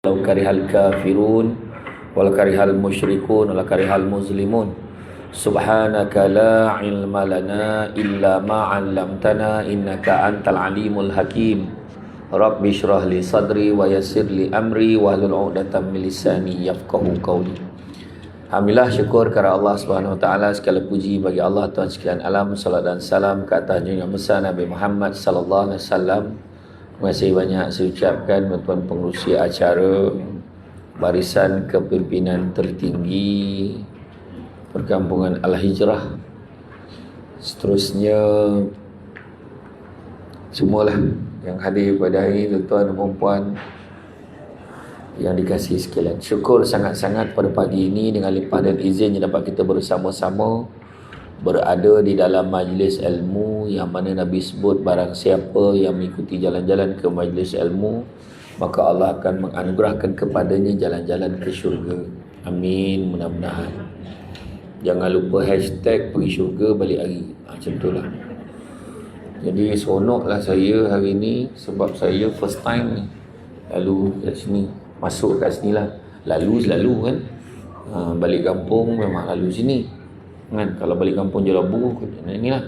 Walau karihal kafirun wal karihal musyrikun wal karihal muslimun. Subhanaka la ilma lana illa ma 'allamtana innaka antal alimul hakim. Rabbi shrah li sadri wa yassir li amri wahlul 'uqdatam min lisani yafqahu qawli. Alhamdulillah, syukur kepada Allah Subhanahu wa taala, segala puji bagi Allah Tuhan sekalian alam. Salat dan salam ke atas junjungan besar Nabi Muhammad sallallahu alaihi wasallam. Terima kasih banyak saya ucapkan tuan pengerusi acara Barisan Kepimpinan Tertinggi Perkampungan Al-Hijrah. Seterusnya semualah yang hadir pada hari ini, tuan-tuan dan puan yang dikasihi sekalian. Syukur sangat-sangat pada pagi ini dengan limpah dan izin yang dapat kita bersama-sama berada di dalam majlis ilmu yang mana Nabi sebut barang siapa yang mengikuti jalan-jalan ke majlis ilmu maka Allah akan menganugerahkan kepadanya jalan-jalan ke syurga. Amin, mudah-mudahan. Jangan lupa hashtag pergi syurga balik hari. Macam itulah. Jadi seronoklah saya hari ni sebab saya first time ni lalu kat sini, masuk kat sini lah. Lalu selalu kan, balik kampung memang lalu sini kan. Kalau balik kampung Jelabu inilah.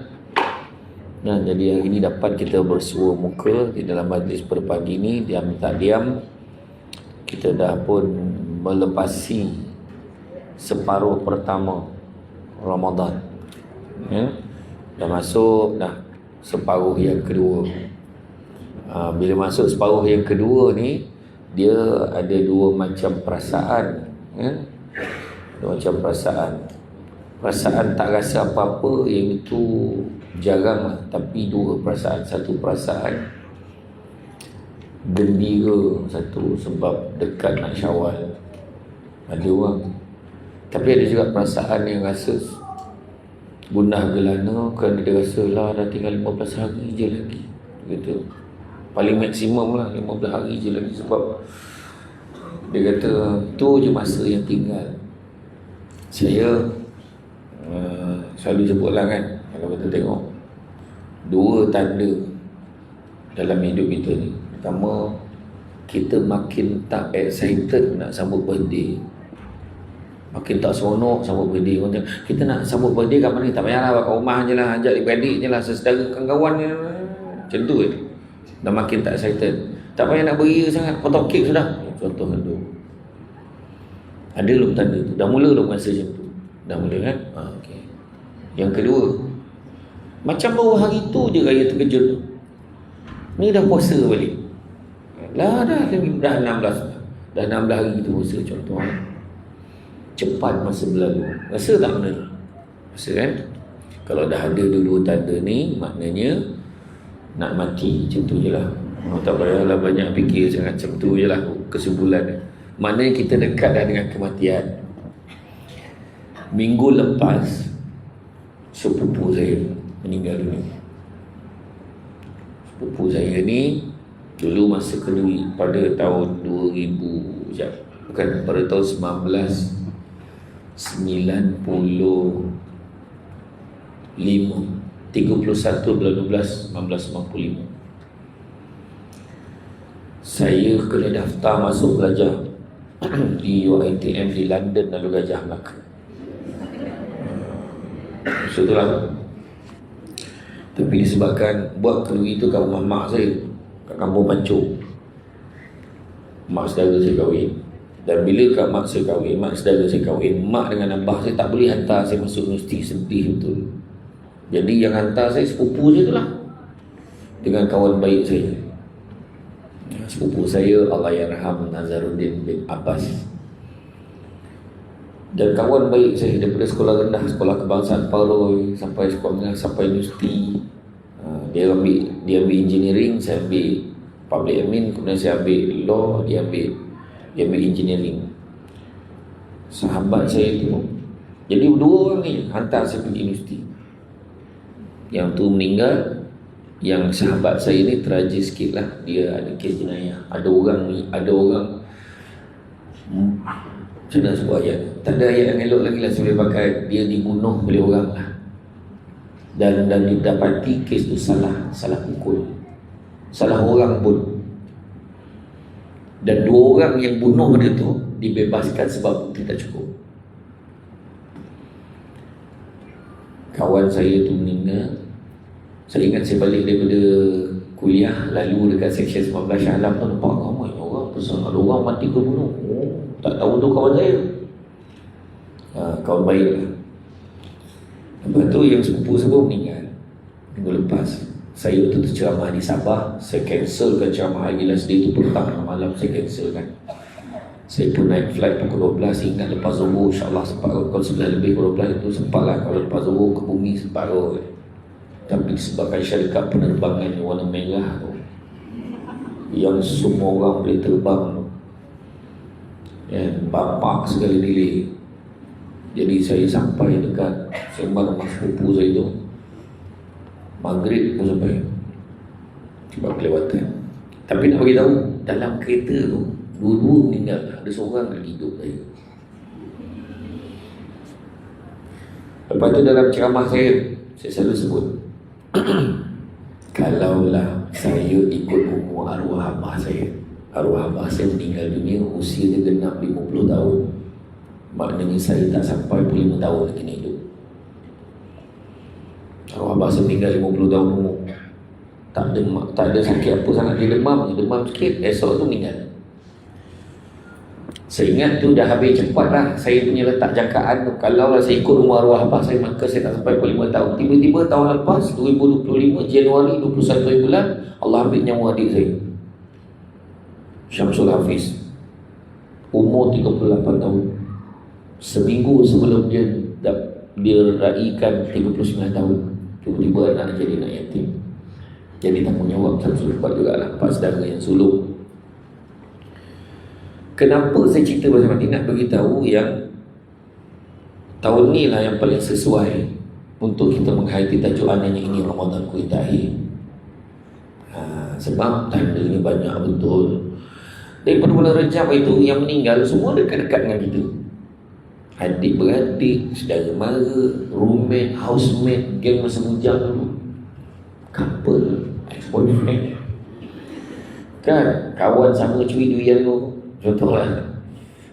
Nah, jadi hari ini dapat kita bersua muka di dalam majlis pada pagi ini. Diam tak diam kita dah pun melepasi separuh pertama Ramadan ya? Dah masuk dah separuh yang kedua. Bila masuk separuh yang kedua ni, dia ada dua macam perasaan ya? Dua macam perasaan. Perasaan tak rasa apa-apa, yang itu jarang lah. Tapi dua perasaan. Satu perasaan gembira, satu sebab dekat nak Syawal. Ada orang. Tapi ada juga perasaan yang rasa gundah gelana kerana dia rasa lah dah tinggal 15 hari je lagi. Gitu. Paling maksimum lah 15 hari je lagi. Sebab dia kata tu je masa yang tinggal. Saya selalu sebutlah kan, kalau kita tengok dua tanda dalam hidup kita ni. Pertama, kita makin tak excited nak sambut birthday, makin tak seronok sambut birthday. Kita nak sambut birthday kat mana? Tak payahlah kat rumah je lah, ajak adik-adik je lah, sesedara kawan-kawan je lah. Macam tu je. Dah makin tak excited. Tak payah nak beria sangat, potong kek sudah. Contoh tu. Ada belum tanda tu? Dah mula belum masa macam tu? Dah mula kan? Okay. Yang kedua, macam baru hari tu je raya terkejut. Ni dah puasa balik. Dah 16 hari kita puasa contoh. Cepat masa berlalu. Rasa tak benda? Rasa kan? Kalau dah ada dulu tanda ni, maknanya nak mati. Macam tu je lah. Tak payahlah banyak fikir sangat. Macam tu je lah kesimpulan. Maknanya kita dekat dah dengan kematian. Minggu lepas sepupu saya meninggal dunia. Sepupu saya ni dulu masa kenduri pada tahun 2000 bukan, pada tahun 1995, 31 bulan 12 1995. Saya kena daftar masuk belajar di UiTM di London lalu Gajah Melaka. Itulah. Tapi disebabkan buat kenduri itu kat rumah mak saya kat kampung Pancur. Mak saudara saya kahwin. Dan bila kat mak saya kahwin, mak saudara saya kahwin, mak dengan abah saya tak boleh hantar saya masuk universiti. Sedih betul. Jadi yang hantar saya sepupu saya tu lah, dengan kawan baik saya. Sepupu saya Allahyarham Nazaruddin bin Abbas. Dan kawan baik saya daripada sekolah rendah, sekolah kebangsaan Paroi sampai sekolah menengah, sampai universiti. Dia ambil engineering, saya ambil public admin, kemudian saya ambil law, dia ambil engineering. Sahabat saya tu, jadi dua orang ni hantar saya pergi universiti. Yang tu meninggal, yang sahabat saya ni tragis sikit lah, dia ada kes jenayah. Ada orang saya nak sebut ayat, tak ada ayat yang elok lagi lah saya boleh pakai. Dia dibunuh oleh orang lah, dan didapati kes tu salah pukul, salah orang pun. Dan 2 orang yang bunuh dia tu dibebaskan sebab bukti tak cukup. Kawan saya tu meninggal. Saya ingat saya balik daripada kuliah, lalu dekat seksyen 19 Shah Alam tu nampak ramai orang pesan ada orang mati ke bunuh. Tak tahu tu kawan saya. Kawan baik lah. Lepas tu yang sepupu saya pun meninggal minggu lepas. Saya waktu tu ceramah di Sabah, saya cancelkan ceramah hari last day tu petang malam saya cancelkan. Saya pun naik flight pukul 12, ingat lepas Zuhur insyaAllah sempat. Kalau 9 lebih pukul 12 itu sempat lah. Kalau lepas Zuhur ke bumi sempat kot. Tapi sebabkan syarikat penerbangan yang warna merah tu, yang semua orang boleh terbang tu, bapak sekali delay. Jadi saya sampai dekat sembang rumah sepupu saya tu maghrib pun sampai, sebab kelewatan. Tapi nak bagi tahu, dalam kereta tu dua-dua meninggal, ada seorang lagi hidup saya. Lepas tu dalam ceramah saya selalu sebut kalaulah saya ikut umur arwah abah saya meninggal dunia usia dia genap 50 tahun, maknanya saya tak sampai 25 tahun lagi nak hidup. Arwah abah saya meninggal 50 tahun umur, tak ada sakit apa sangat, dia demam sikit, esok tu meninggal. Saya ingat tu dah habis cepat lah saya punya letak jangkaan tu. Kalau lah saya ikut rumah arwah abah saya, maka saya tak sampai 45 tahun. Tiba-tiba tahun lepas 2025 Januari 21 bulan, Allah ambil nyawa adik saya Syamsul Hafiz, umur 38 tahun. Seminggu sebelum dia raikan 39 tahun, tiba-tiba anak jadi anak yatim. Jadi tanggungjawab Syamsul Hafiz jugalah, Pak Saudara yang sulung. Kenapa saya cerita pasal mati? Nak beritahu yang tahun ni lah yang paling sesuai untuk kita menghayati tajuk ananya ini Ramadan ku intahi. Sebab tandanya banyak betul. Daripada bulan Rejab itu yang meninggal semua dekat-dekat dengan kita. Adik-beradik, saudara mara, roommate, housemate, geng masa bujang dulu, couple, ex-boyfriend, kan, kawan sama curi durian dulu. Contohlah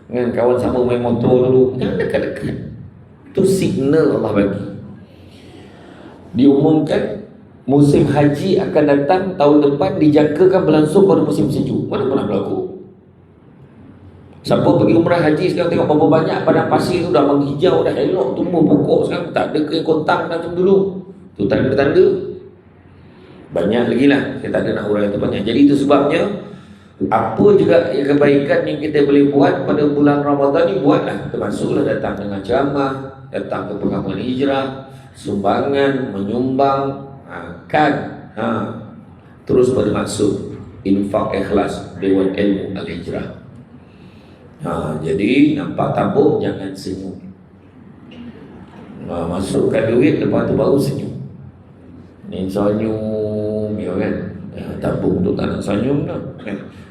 kan, kawan sama main motor dulu, jangan dekat-dekat. Itu signal Allah bagi. Diumumkan musim haji akan datang tahun depan, dijangkakan berlangsung pada musim sejuk. Mana pernah berlaku? Siapa pergi umrah haji sekarang tengok berapa banyak padang pasir tu dah menghijau, dah elok, tumbuh pokok. Sekarang tak ada kering kontang macam dulu. Tu tanda-tanda. Banyak lagi lah, saya tak ada nak uraikan tu banyak. Jadi itu sebabnya apa juga kebaikan yang kita boleh buat pada bulan Ramadan ni, buatlah. Termasuklah datang dengan ceramah, datang ke pengamal hijrah, sumbangan, menyumbang, terus pada masuk infak ikhlas Dewan Ilmu Al-Hijrah. Jadi nampak tabung jangan senyum. Masukkan duit, lepas tu baru senyum. Ni senyum, ya kan? Tabung tu tak nak senyum dah.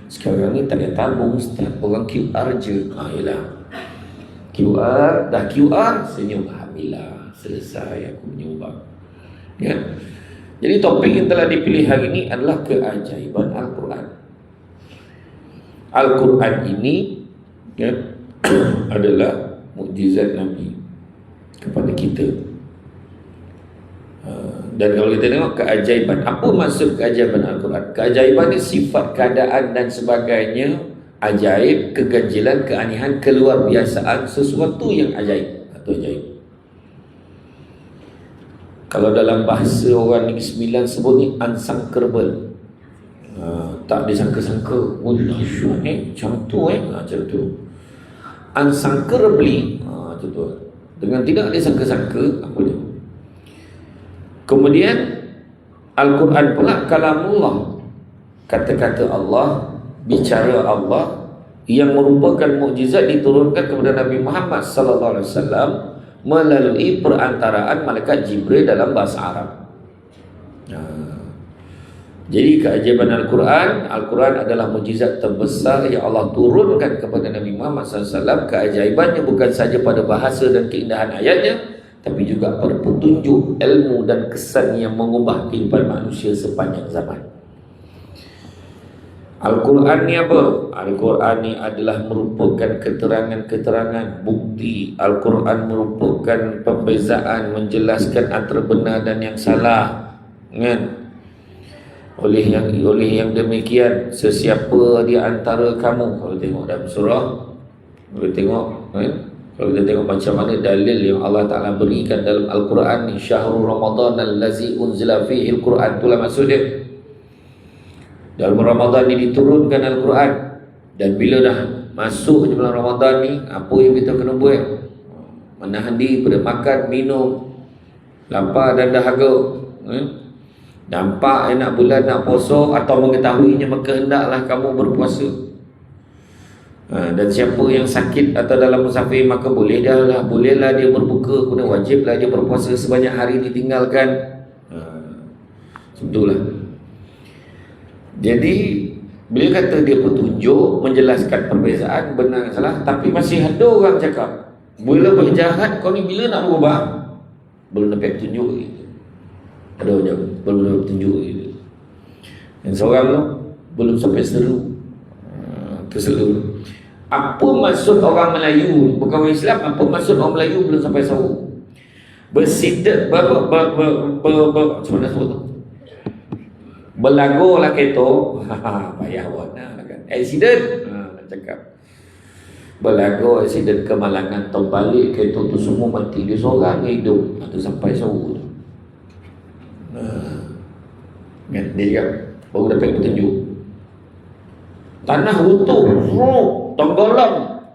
Sekarang ni tak ada tabung, setiap orang QR je. Yelah, QR, dah QR, senyum. Alhamdulillah, selesai aku menyumbang. Ya? Jadi topik yang telah dipilih hari ini adalah keajaiban Al-Quran. Al-Quran ini adalah mukjizat Nabi kepada kita. Dan kalau kita tengok keajaiban, apa maksud keajaiban Al-Quran? Keajaiban ni sifat, keadaan dan sebagainya ajaib, keganjilan, keanehan, keluar biasaan, sesuatu yang ajaib atau ajaib. Kalau dalam bahasa orang Negeri Sembilan sebut ni unthinkable, tak disangka-sangka. Macam tu macam tu. Unthinkably, macam tu. Dengan tidak disangka-sangka, apa dia? Kemudian Al-Quran pula kalamullah, kata-kata Allah, bicara Allah yang merupakan mukjizat diturunkan kepada Nabi Muhammad sallallahu alaihi wasallam melalui perantaraan malaikat Jibril dalam bahasa Arab. Jadi keajaiban Al-Quran, Al-Quran adalah mukjizat terbesar yang Allah turunkan kepada Nabi Muhammad sallallahu alaihi wasallam. Keajaibannya bukan saja pada bahasa dan keindahan ayatnya, tapi juga pada petunjuk ilmu dan kesan yang mengubah kehidupan manusia sepanjang zaman. Al-Quran ni apa? Al-Quran ni adalah merupakan keterangan-keterangan, bukti. Al-Quran merupakan pembezaan, menjelaskan antara benar dan yang salah. Kan? Oleh yang demikian, sesiapa di antara kamu, kalau tengok dalam surah, kalau tengok, kan? Kalau kita tengok macam mana dalil yang Allah Ta'ala berikan dalam Al-Quran ni, Syahrul Ramadan allazi unzila fihi Al-Quran, itulah maksud dia. Dalam Ramadan ni diturunkan Al-Quran. Dan bila dah masuk je bulan Ramadan ni, apa yang kita kena buat? Menahan diri pada makan, minum, lapar dan dahaga. Nampak nak bulan nak puasa atau mengetahuinya, maka hendaklah kamu berpuasa. Dan siapa yang sakit atau dalam musafir, maka bolehlah dia berbuka, kena wajiblah dia berpuasa sebanyak hari ditinggalkan. Sebetulnya. Jadi bila kata dia petunjuk, menjelaskan perbezaan benar salah, tapi masih ada orang cakap, bila berjahat kau ni bila nak berubah? Belum dapat petunjuk gitu. Ada orang belum dapat petunjuk gitu. Dan seorang tu belum sampai seru. Terseru. Apa maksud orang Melayu, bukan orang Islam, apa maksud orang Melayu belum sampai seru? Bersidak macam mana sebut tu? Berlagu lah kereta, payah warna kan. Accident, cakap berlagu accident, kemalangan, terbalik kereta tu semua mati, dia seorang hidup. Itu sampai seru tu. Kan dia cakap baru dapat petunjuk. Tanah runtuh, tenggelam,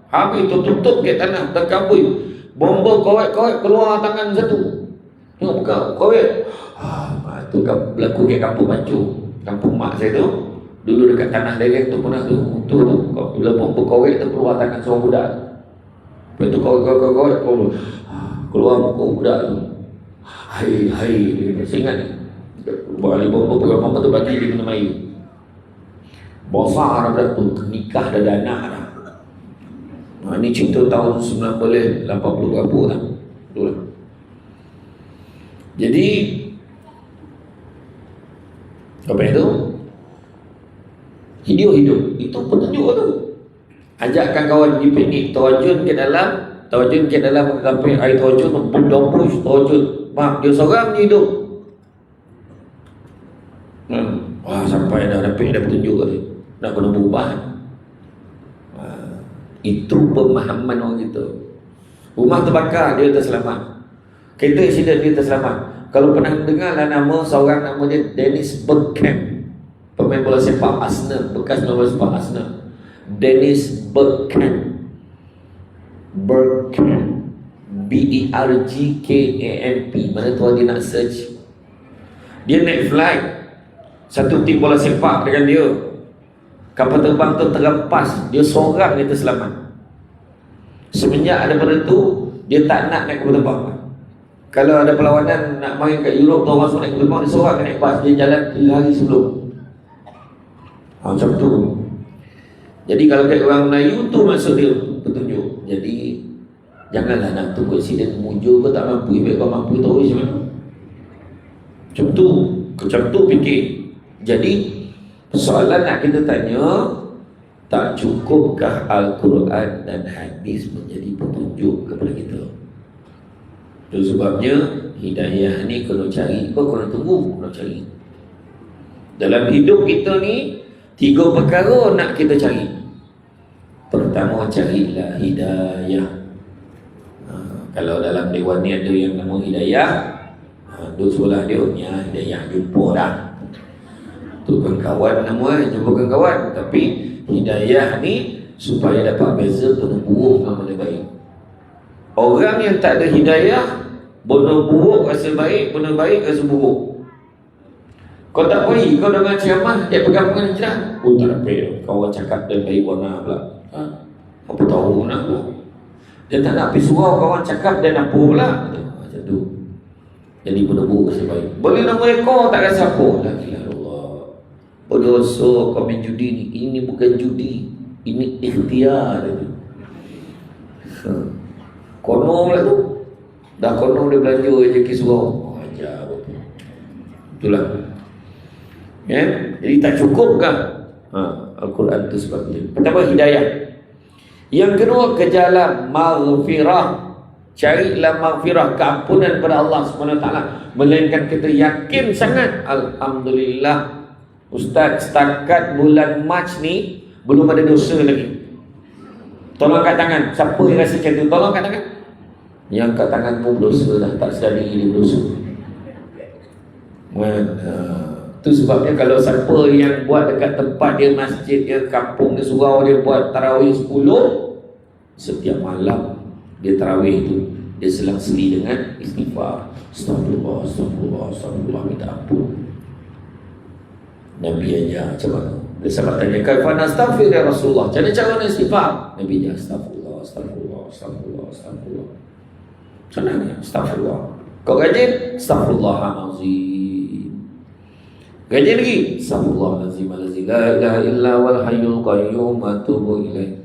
habis tertutup ke tanah, terkabui, bomba kawat-kawat keluar tangan satu. Tengok buka kawat. Tu berlaku ke kampung Bancu, kampung mak saya tu. Dulu dekat tanah lereng tu pernah tu. Bila bomba kawat tu keluar tangan seorang budak. Lepas tu kawat keluar muka budak tu. Hai, saya ingat ni. Balik bomba pegang bomba tu bagi dia minum air. Besar dah tu, nikah dah anak dah. Ni cerita tahun 1980 berapa lah. Betul. Jadi apa itu? Hidup itu petunjuk tu. Ajakkan kawan di piknik, terjun ke dalam sampai air terjun tu berdompus terjun. Mak dia seorang je hidup. Wah, sampai dah dapat petunjuk tu. Nak kena berubah. Itu pemahaman orang kita. Rumah terbakar, dia terselamat. Kereta accident, dia terselamat. Kalau pernah dengar lah nama seorang, nama dia Dennis Bergkamp, pemain bola sepak Arsenal, bekas pemain bola sepak Arsenal. Dennis Bergkamp, Bergkamp, mana tuan dia nak search. Dia naik flight, satu tim bola sepak dengan dia. Kapal terbang tu terlepas, dia seorang dia terselamat. Semenjak daripada tu, dia tak nak naik kapal terbang. Kalau ada perlawanan nak main kat Europe tu, orang suruh naik kapal terbang, dia seorang naik bas, dia jalan 3 hari sebelum. Macam tu. Jadi kalau kat orang Melayu tu maksud dia petunjuk. Jadi janganlah nak tunggu accident mujur ke tak mampu, baik kau mampu tahu macam mana. Macam tu fikir. Jadi soalan nak kita tanya, tak cukupkah Al-Quran dan hadis menjadi petunjuk kepada kita? Itu sebabnya hidayah ni kena cari, kena tunggu, kena cari. Dalam hidup kita ni 3 perkara nak kita cari. Pertama, carilah hidayah. Kalau dalam dewan ni ada yang nama hidayah, duduk sebelah dia, hidayah jumpa dah. Tu kan kawan nama, jumpa kawan. Tapi hidayah ni supaya dapat beza mana buruk dengan mana baik. Orang yang tak ada hidayah, benda buruk rasa baik, benda baik rasa buruk. Kau tak baik, kau dengan ceramah, dia pegang-pegang cerah. Oh tak dapat, kawan cakap dan baik warna pula. Apa tahu nak pula. Dia tak nak pergi surau, kawan cakap dan apa pula. Macam tu. Jadi benda buruk rasa baik. Boleh nama rekor tak rasa apa. Allah. Berdosa kau main judi ni. Ini bukan judi, ini ikhtiar. Kono lah tu. Dah kono dia belanja je ke surau. Ajar betul. Itulah. Ya? Jadi tak cukup kan? Al-Quran tu sebab itu. Pertama, hidayah. Yang kedua, kejalan maghfirah. Carilah maghfirah, keampunan pada Allah SWT. Melainkan kita yakin sangat, alhamdulillah, Ustaz, setakat bulan Mac ni belum ada dosa lagi. Tolong angkat tangan. Siapa yang rasa macam tu? Tolong angkat tangan. Yang angkat tangan pun berdosa dah. Tak sedar diri dia berdosa. Itu sebabnya kalau siapa yang buat dekat tempat dia, masjid dia, kampung dia, surau dia, buat tarawih 10, setiap malam dia tarawih tu, dia selang-seli dengan istighfar. Astagfirullah, astagfirullah, astagfirullah, minta ampun. Nabi ajar macam mana? Dia sahabat tanya, kaifana astaghfir ya Rasulullah, macam mana cara nak istighfar? Nabi ajar, astagfirullah, astagfirullah, astagfirullah, astagfirullah. Macam mana? Astagfirullah. Kau rajin? Astaghfirullahalazim. Rajin lagi? Astaghfirullahalazim, la ilaha illa wal hayyul qayyum atubu ilaih.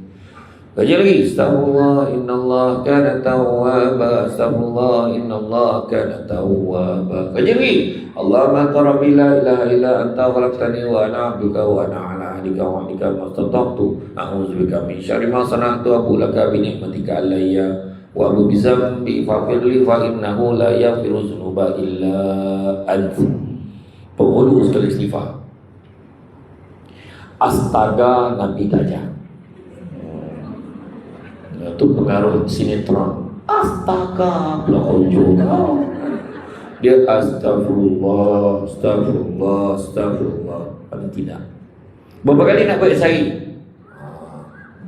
Rajin lagi? Astaghfirullah, innallah kana tawwaba, astaghfirullah, innallah kana tawwaba. Rajin lagi? Allahumma anta rabbi la ilaha illa anta khalaqtani wa ana 'abduka wa ana 'ala ahdika wa wa'dika mastata'tu a'udzubika min syarri ma sana'tu abu laka bi ni'matika alayya wa abu bi dzambi faghfirli fa innahu la yaghfiru dzunuba illa anta. Penghulu sekali istighfar. Astaga Nabi Gajah. Itu pengaruh sinetron. Astaga juga. Dia astagfirullah, astagfirullah, astagfirullah. Paling tidak. Berapa kali nak buat sehari?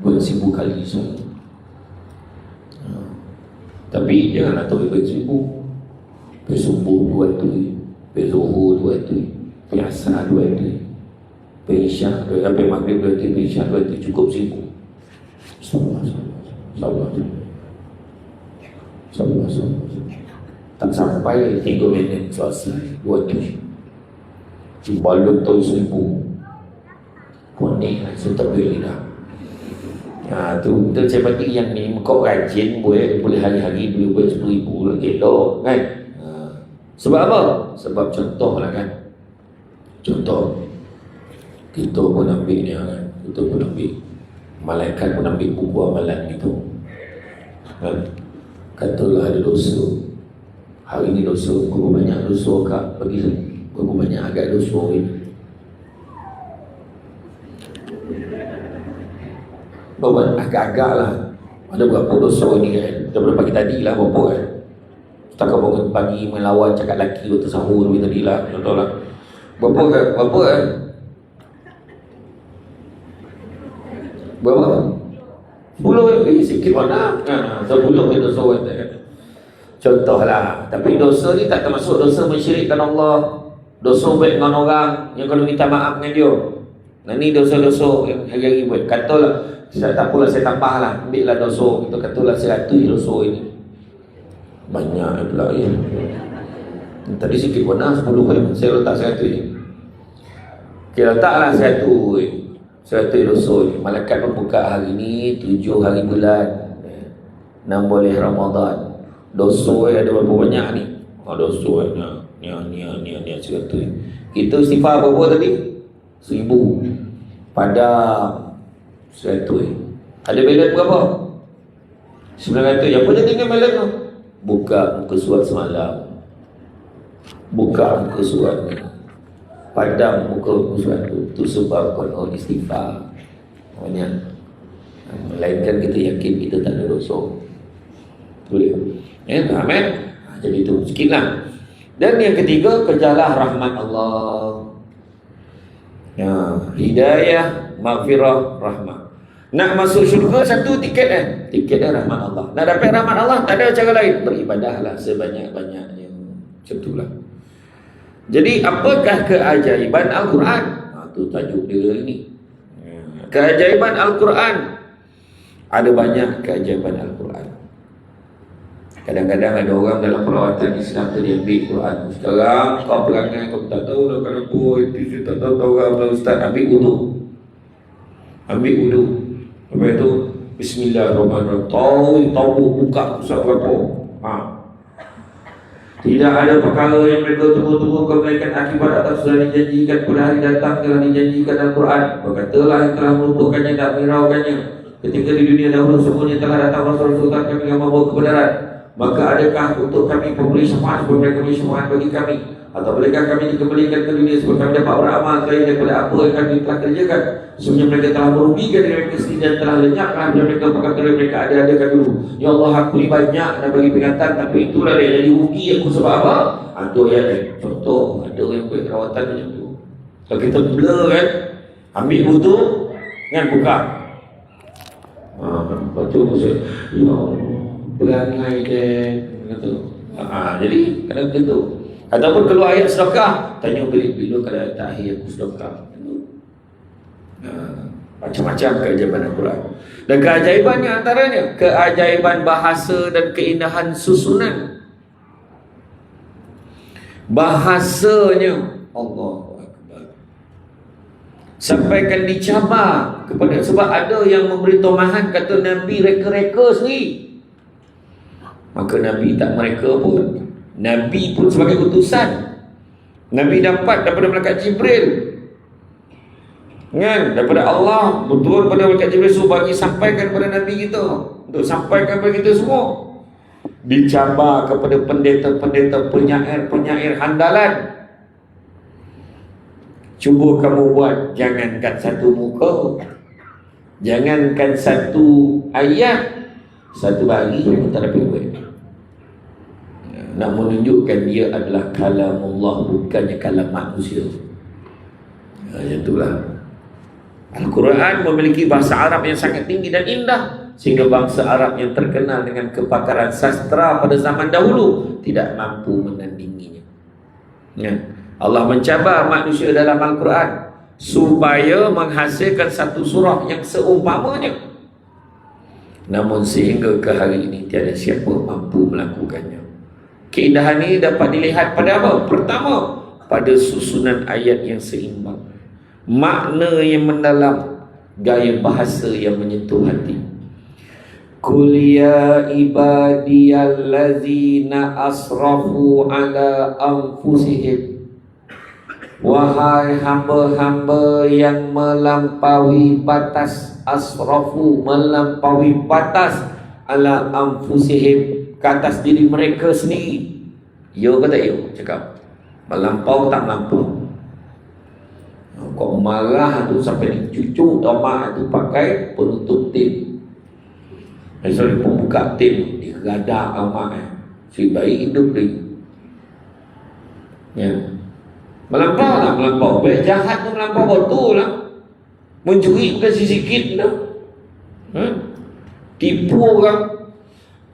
Buat 1000 kali sehari. Tapi janganlah tahu buat 1000. Subuh 2 tu, zuhur 2 tu, asar 2 tu, isyak, sampai maghrib 2 tu, isyak 2 tu, cukup 1000. Sabar. Tak sampai 3 minit selesai 2 tu. Balut tu 1000. Kuning lah, so tak boleh dah. Tu saya bagi yang ni, kau rajin boleh hari-hari boleh buat 10,000 lagi elok kan. Sebab apa? Sebab contoh lah kan. Contoh, kita pun ambil ni kan. Kita pun ambil, malaikat pun ambil buku amalan itu kan. Katalah ada dosa, hari ni dosa, berapa banyak dosa kak, bagi berapa banyak agak dosa ini. Agak-agak lah. Ada berapa dosa ni kan. Daripada pagi tadi lah berapa kan. Setakat bangun pagi melawan cakap laki waktu sahur ni tadi lah. Contoh lah. Berapa kan? Berapa? 10 sikit mana? 10 dosa kan. Contoh lah. Tapi dosa ni tak termasuk dosa mensyirikkan Allah. Dosa baik dengan orang yang kalau minta maaf dengan dia. Nah ni dosa-dosa yang hari-hari buat. Katalah, tak apalah saya tambah lah. Ambil lah dosa. Kita katalah 100 dosa ini. Banyak pula ya. Tadi sikit pun 10 kan. Saya letak 100 ni. Okay, letaklah 100 dosa ni. Malaikat pun buka hari ni 7 hari bulan 6 boleh Ramadan. Dosa ada berapa banyak ni? Dosa ni 100. Kita istighfar berapa tadi? 1000. Pada 100. Ada balance berapa? 900. Apa jadi dengan balance tu? Buka muka surat semalam. Buka muka surat ni. Padam muka surat tu. Itu sebab kau istighfar. Banyak. Melainkan kita yakin kita tak ada dosa. Boleh. Amin. Jadi itu sikit lah. Dan yang ketiga, kejarlah rahmat Allah. Hidayah, maghfirah, rahmat. Nak masuk syurga satu tiket kan? Tiket dia rahmat Allah. Nak dapat rahmat Allah tak ada cara lain. Beribadahlah sebanyak-banyaknya. Macam itulah. Jadi apakah keajaiban Al-Quran? Itu tajuk dia ini. Keajaiban Al-Quran. Ada banyak keajaiban Al-Quran. Kadang-kadang ada orang dalam perawatan Islam tu dia ambil Quran. Sekarang kau perangai kau tak tahu dah kenapa itu tak tahu orang ustaz ambil wudu. Ambil wudu. Lepas itu bismillahirrahmanirrahim. Tahu buka pusat berapa. Dia Tidak ada perkara yang mereka tunggu-tunggu melainkan akibat atas sudah dijanjikan pada hari datang, telah dijanjikan dalam Quran. Berkatalah yang telah melupakannya dan meniraukannya ketika di dunia dahulu semuanya telah datang Rasul-Rasul kami yang membawa kebenaran. Maka adakah untuk kami pemberi syafaat supaya kami syafaat bagi kami? Atau bolehkah kami dikembalikan ke dunia supaya kami dapat beramal selain daripada apa yang kami telah kerjakan? Sebenarnya mereka telah merugikan diri mereka sendiri dan telah lenyaplah bila mereka perkara mereka ada-adakan dulu. Ya Allah, aku ni banyak nak bagi peringatan, tapi itulah dia jadi rugi aku sebab apa? Itu ayat ni. Contoh, ada yang buat rawatan macam tu. Kalau kita blur kan, ambil butuh kan buka. Lepas tu saya, ya Allah, perangai dia kata. Jadi kadang begitu. Ataupun keluar ayat sedekah, tanya bila kalau ayat akhir aku sedekah. Macam-macam keajaiban Al-Quran. Dan keajaibannya antaranya keajaiban bahasa dan keindahan susunan. Bahasanya Allahu Akbar. Sampaikan dicabar kepada, sebab ada yang memberi tomahan kata Nabi reka-reka sendiri. Maka Nabi tak mereka pun. Nabi pun sebagai utusan. Nabi dapat daripada malaikat Jibril kan, daripada Allah betul pada malaikat Jibril suruh bagi sampaikan kepada Nabi kita, untuk sampaikan kepada kita semua. Dicabar kepada pendeta-pendeta, penyair-penyair handalan. Cuba kamu buat, jangankan satu muka, jangankan satu ayat, satu baris pun tak dapat buat. Nak menunjukkan dia adalah kalamullah, bukannya kalam manusia. Macam itulah. Al-Quran memiliki bahasa Arab yang sangat tinggi dan indah, sehingga bangsa Arab yang terkenal dengan kepakaran sastra pada zaman dahulu tidak mampu menandinginya. Ya. Allah mencabar manusia dalam Al-Quran supaya menghasilkan satu surah yang seumpamanya. Namun sehingga ke hari ini tiada siapa mampu melakukannya. Keindahan ini dapat dilihat pada apa? Pertama, pada susunan ayat yang seimbang, makna yang mendalam, gaya bahasa yang menyentuh hati. Qul ya ibadiyallazina asrafu ala anfusihim, wahai hamba-hamba yang melampaui batas, asrafu melampaui batas, ala anfusihim ke atas diri mereka sendiri. Yo kata yo, cakap melampau tak melampau. Kau marah tu sampai dicucuk tomak tu pakai penutup tim. Sorry, pembuka tim digadak amak si bayi hidup dia. Ya. Melampau lah, melampau. Baik jahat tu melampau betul lah. Mencuri bukan sikit dah. Tipu orang.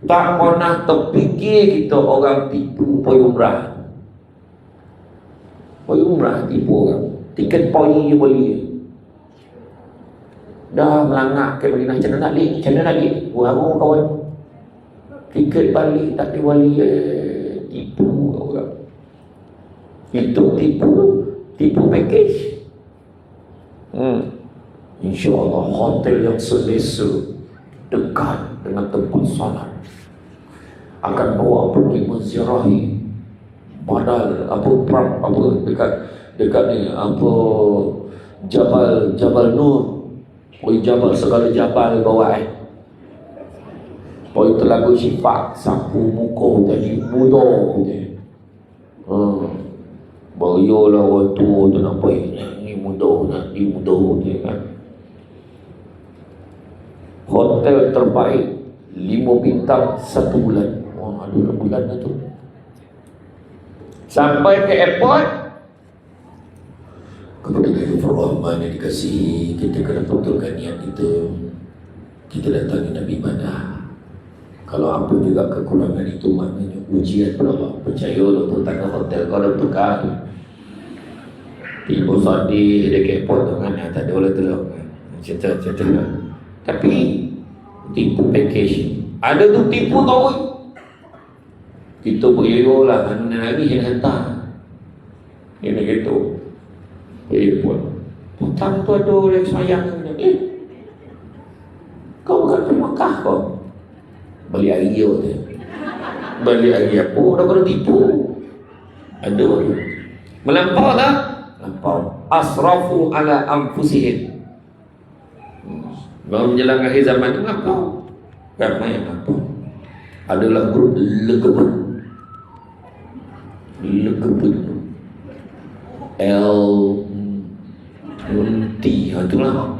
Tak pernah terfikir kita orang tipu pergi umrah. Pergi umrah tipu orang. Tiket poin je boleh. Dah melangak ke Madinah, macam mana nak balik? Macam mana nak balik? Buang kawan. Tiket balik tak diwali, tipu orang. Itu tipu package. InsyaAllah hotel yang selesa dekat dengan tempat salat akan bawa pergi menziarahi badal dekat ni apa Jabal Nur. Jabal, segala jabal bawa Poi telagu sifat sapu muka jadi muda je. Bayolah waktu tu nampak ni muda je kan. Hotel terbaik 5 bintang 1 bulan. Wah, ada 2 bulan dah tu. Sampai ke airport, kepada Khairul Rahman yang dikasihi, kita kena betulkan niat kita datangi Nabi mana. Kalau apa juga kekurangan itu, maknanya ujian pada Allah. Percayalah tu tangga hotel kau dah tukar. Tiba sedih dekat airport tu kan, tak ada orang tolong. Cerita. Tapi tipu package. Ada tu tipu tau. Kita beryoyo lah, mana lagi yang hantar. Ini gitu. Pun hutang tu ada orang sayang. Kau bukan ke Makkah kau? Beli air je. Beli air apa? Dah kena tipu. Ada tu. Melampau tak? Melampau. Asrafu ala anfusihim. Baru menjelang akhir zaman tu melampau. Ramai yang melampau. Adalah grup legebut. LT itulah.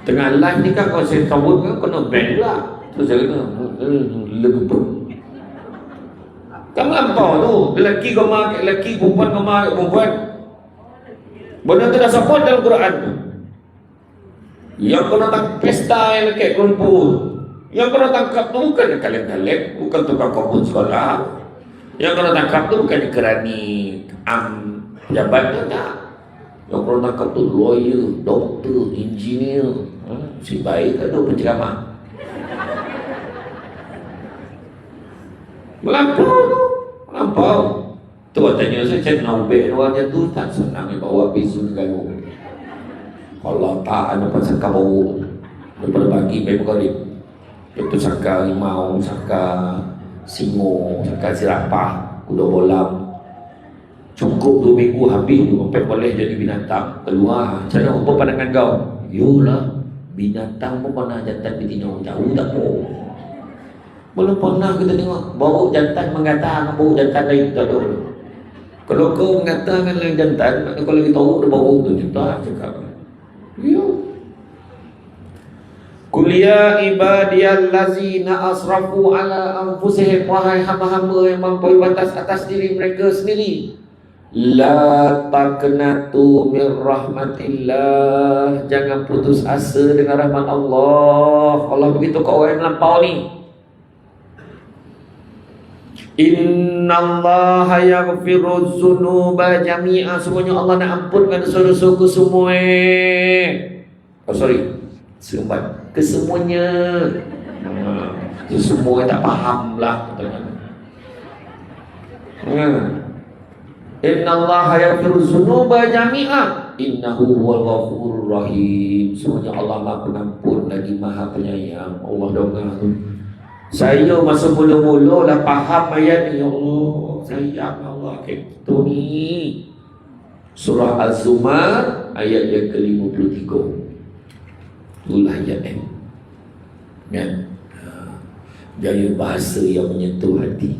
Tengah live ni kan, kalau saya tahu kan kena ban pula. Terus saya kata legebut. Kan melampau tu. Lelaki kau marah lelaki, perempuan kau marah perempuan. Benda tu dah support dalam Quran tu. Yang kau datang pesta yang dekat kumpul, yang kau tangkap tu bukan kaleng-kaleng, bukan tukang kompon sekolah. Yang kau tangkap tu bukan kerani jabatan tak. Yang kau tangkap tu lawyer, doktor, engineer. Si baik ke tu penceramah. Melampau tu, melampau. Tu tanya saya nak ubek orang macam tu, tak senang bawa pisu gayung. Kalau tak ada pasangka bau daripada pagi sampai maghrib. Itu sangka rimau, sangka singo, sangka sirapah, kuda bolam. Cukup 2 minggu habis tu sampai boleh jadi binatang. Keluar, macam mana apa pandangan kau? Yolah, binatang pun pernah jantan betina. Jauh tak pun. Belum pernah kita tengok bau jantan mengatakan bau jantan lain tak ada. Kalau kau mengatakan lain jantan, kalau kita tahu ada bau tu, kita cakap. Ya. Qul ya ibadiyallazina asrafu ala anfusihim, wahai hamba-hamba yang melampaui batas atas diri mereka sendiri, la taqnatu min rahmatillah, jangan putus asa dengan rahmat Allah. Allah begitu kau orang yang melampau ni. Innallaha yaghfiru dzunuba jami'a, semuanya Allah nak ampunkan dosa-dosaku semua. Semua kesemuanya. Semua tak faham lah. Innallaha yaghfiru dzunuba jami'a innahu huwal ghafurur rahim, semuanya Allah Maha Pengampun lagi Maha Penyayang. Allah dongah tu. Saya masa mula-mula dah faham ayat ni. Ya Allah, sayang Allah gitu ni. Surah Az-Zumar ayat yang ke-53. Itulah ayat ni. Kan? Gaya bahasa yang menyentuh hati.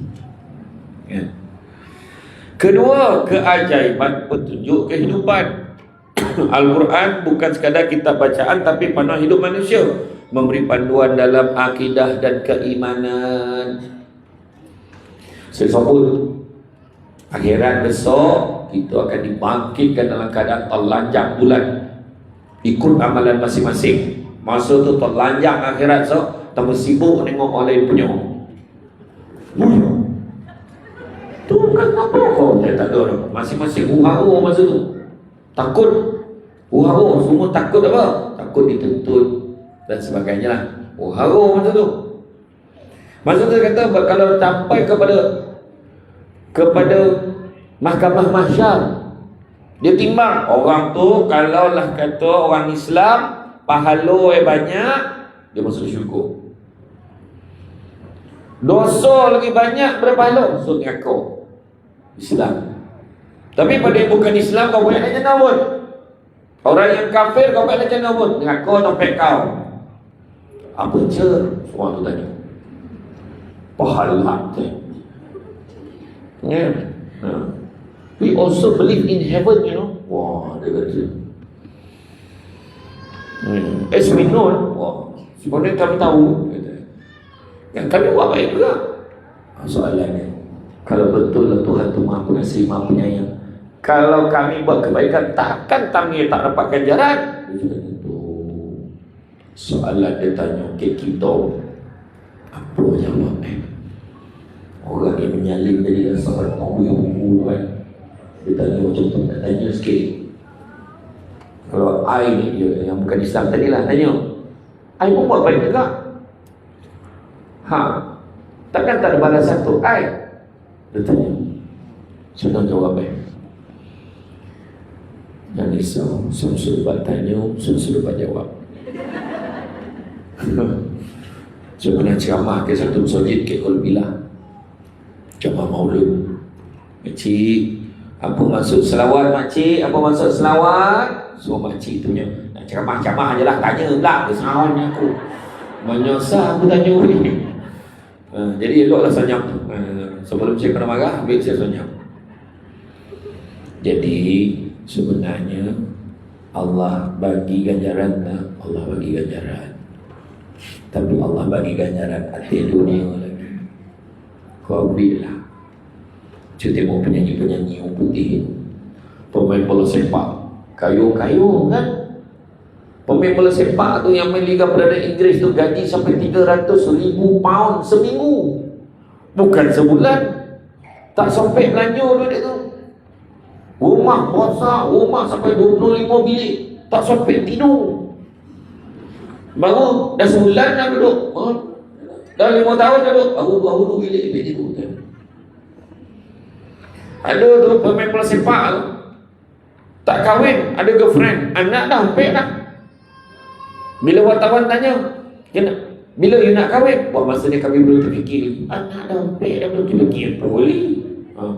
Kan? Kedua, keajaiban petunjuk kehidupan. Al-Quran bukan sekadar kitab bacaan, tapi panduan hidup manusia, memberi panduan dalam akidah dan keimanan. Sesungguhnya akhirat besok kita akan dibangkitkan dalam keadaan telanjang bulan, ikut amalan masing-masing. Masa tu telanjang akhirat besok, tambah sibuk tengok orang lain punya. Tu bukan apa kau, tak ada. Masing-masing huru masa tu. Takut huru, semua takut apa? Takut dituntut dan sebagainya lah. Huru masa tu. Masa tu kata kalau sampai kepada mahkamah mahsyar, dia timbang orang tu, kalau lah kata orang Islam pahala banyak, dia masuk syurga. Dosa lagi banyak, berapa pahala? So ngaku Islam. Tapi pada yang bukan Islam, kau banyak nak jannah pun. Orang yang kafir, kau banyak nak jannah pun. Ngaku dompet kau. Apa je? Semua tu tanya. Pahala tu. Yeah. We also believe in heaven, you know. Wah, dia kata. As we know, wah, sebenarnya kami tahu. Yang kami buat baik juga. Soalannya, kalau betul Tuhan tu Maha Pengasih, Maha Penyayang, kalau kami buat kebaikan, takkan kami tak dapat ganjaran? Soalan dia tanya ke kita, apa jawabnya? Orang yang menyalin jadi seorang buku kan, dia tanya macam tu, nak tanya sikit. Kalau I ni dia yang bukan Islam tadi lah tanya, I pun buat baik juga. Takkan tak ada balasan tu I? Dia tanya. Senang jawabnya. Jangan risau, suruh buat tanya, suruh buat jawab. Saya pernah ceramah ke satu masjid ke Kolbila, ceramah maulud. Makcik, apa maksud selawat makcik? Apa maksud selawat? So makcik tu nak ceramah-ceramah je lah, tanya pula kesahannya aku. Menyusah aku tanya ni. Jadi eloklah senyap tu. Sebelum saya kena marah, ambil saya senyap. Jadi sebenarnya Allah bagi ganjaran tak? Allah bagi ganjaran. Tapi Allah bagi ganjaran akhir dunia lagi. Kau ambil lah. Cuba tengok penyanyi-penyanyi yang putih, pemain bola sepak, kayu-kayu kan. Pemain bola sepak tu yang main Liga Perdana Inggeris tu gaji sampai 300,000 pound seminggu. Bukan sebulan. Tak sampai belanja duit tu. Rumah besar, rumah sampai 25 bilik. Tak sampai tidur. Baru dah sebulan dah duduk. Dah 5 tahun dah duduk. Baru bilik tidur. Ada tu pemain bola sepak tu, tak kahwin, ada girlfriend, anak dah hampir dah. Bila wartawan tanya, bila you nak kahwin? Buat masa ni kami belum terfikir. Anak dah hampir dah belum terfikir. Boleh.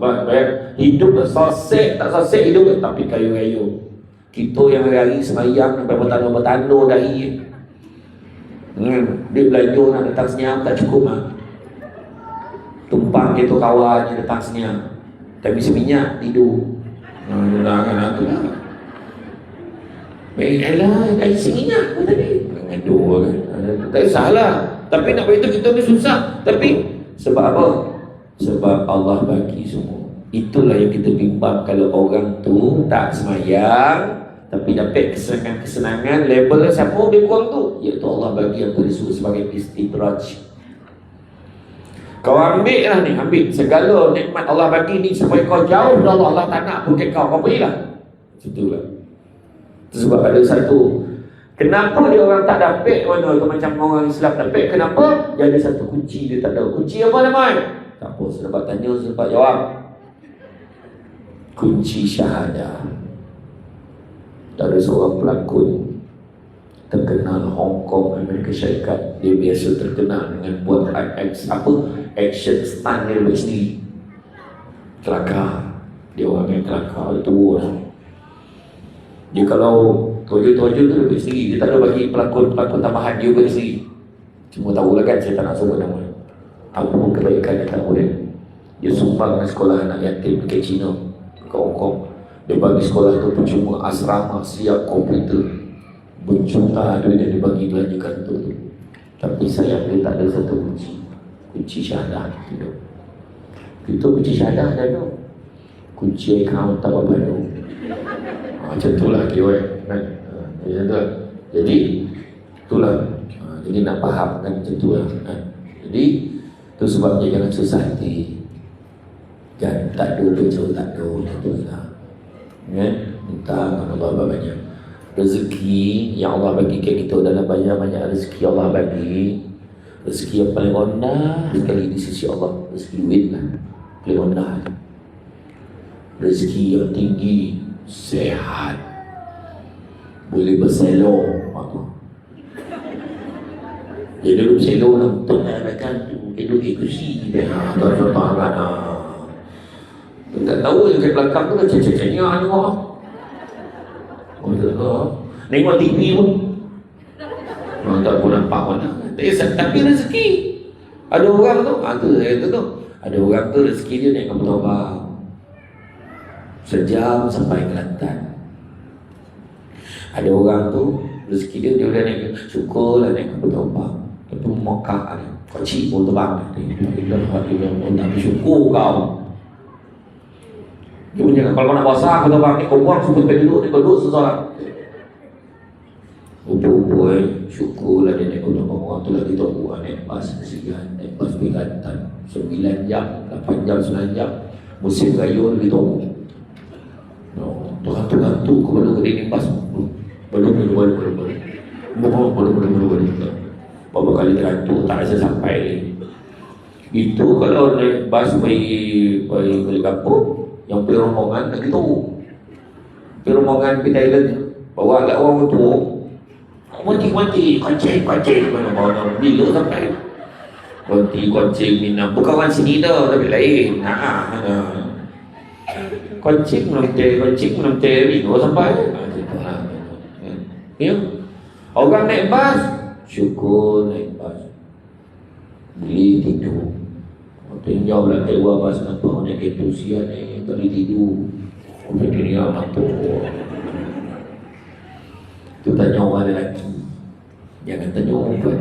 Bayar hidup sosek tak sosek hidup, tapi kayu-kayu. Kita yang hari-hari semayang sampai bertanduk-bertanduk dahi. Dia belanja nak datang senyap tak cukup lah. Tumpang gitu kawannya datang senyap. Tapi seminyak tidur. Kan aku lah. Baiklah, isi minyak pun tadi. Ngadu kan. Tak salah. Tapi nak beritahu kita ni susah. Tapi sebab apa? Sebab Allah bagi semua. Itulah yang kita bimbang kalau orang tu tak semayang tapi dapat kesenangan-kesenangan. Label siapa lebih kurang tu? Iaitu Allah bagi yang disebut sebagai istidraj. Kau ambil lah ni, ambil segala nikmat Allah bagi ni supaya kau jauh dari Allah. Allah tak nak bukan kau pergilah. Itulah. Sebab ada satu, kenapa dia orang tak dapat mana tu macam orang Islam dapat? Kenapa? Dia ada satu kunci dia tak tahu. Kunci apa namanya? Tak apa, selepas tanya, selepas jawab. Kunci syahadah. Ada seorang pelakon terkenal Hong Kong, Amerika Syarikat. Dia biasa terkenal dengan buat action stunt dia buat sendiri. Kelakar. Dia orang yang kelakar, dia tua lah. Dia kalau tojo-tojo tu dia buat sendiri. Dia tak ada bagi pelakon tambahan, dia buat sendiri. Cuma tahulah kan, saya tak nak sebut nama. Apa pun kebaikan dia tahu kan. Dia sumbang dengan sekolah anak yatim dekat China, ke Hong Kong. Dia bagi sekolah tu percuma asrama, siap komputer. Berjuta duit yang dibagi belanjakan tu. Tapi sayang dia tak ada satu kunci. Kunci syahadah tu. Itu kunci syahadah dah tu. Kunci akaun tak apa tu. Macam itulah dia kan. Macam tu. Jadi itulah. Jadi nak faham kan macam tu lah. Jadi tu sebabnya jangan susah hati. Kan tak ada betul tak ada tu lah. Kan? Minta Allah banyak. Rezeki yang Allah bagi ke kita dalam banyak-banyak rezeki Allah bagi. Rezeki yang paling rendah sekali di sisi Allah, rezeki duit lah, paling rendah. Rezeki yang tinggi, sehat, boleh berselong. Dia duduk selong lah, untuk kan duduk di kursi dia. Tak tahu yang kat belakang tu kan cecek-ceknya tengok. Nengok TV pun tak pun nampak mana. Tapi rezeki ada orang tu, ada orang tu rezeki dia naik kapal terbang sejam sampai Kelantan. Ada orang tu rezeki dia udah naik, syukurlah naik kapal terbang. Tapi Mekah ni kecil pun terbang. Tak bersyukur kau. Dia punya kalau kau nak puasa kau terbang ni, kau buang semua tempat duduk ni, kau duduk seseorang. Boy, syukurlah dia naik untuk orang tu lagi tahu naik bas kesian, naik bas Kelantan 9 jam, 8 jam, 9 jam. Musim raya lagi tahu. Tuhan tu kau belum kena naik bas. Belum. Berapa kali terantuk tak rasa sampai. Itu kalau naik bas pergi kampung, yang pergi rombongan lagi tahu. Pergi rombongan pergi Thailand, bawa agak orang tua. Kunci, mana bila sampai kunci minum. Bukan orang sini dah, tapi lain. Kucing belum teri, oh sampai. Ya. Orang naik bas, syukur naik bas. Beli tidur. Tinjau lah tewa bas nampak naik kereta usia ni, tak boleh tidur. Fikir dia mampu. Tu tanya orang lelaki, jangan tanya orang pun.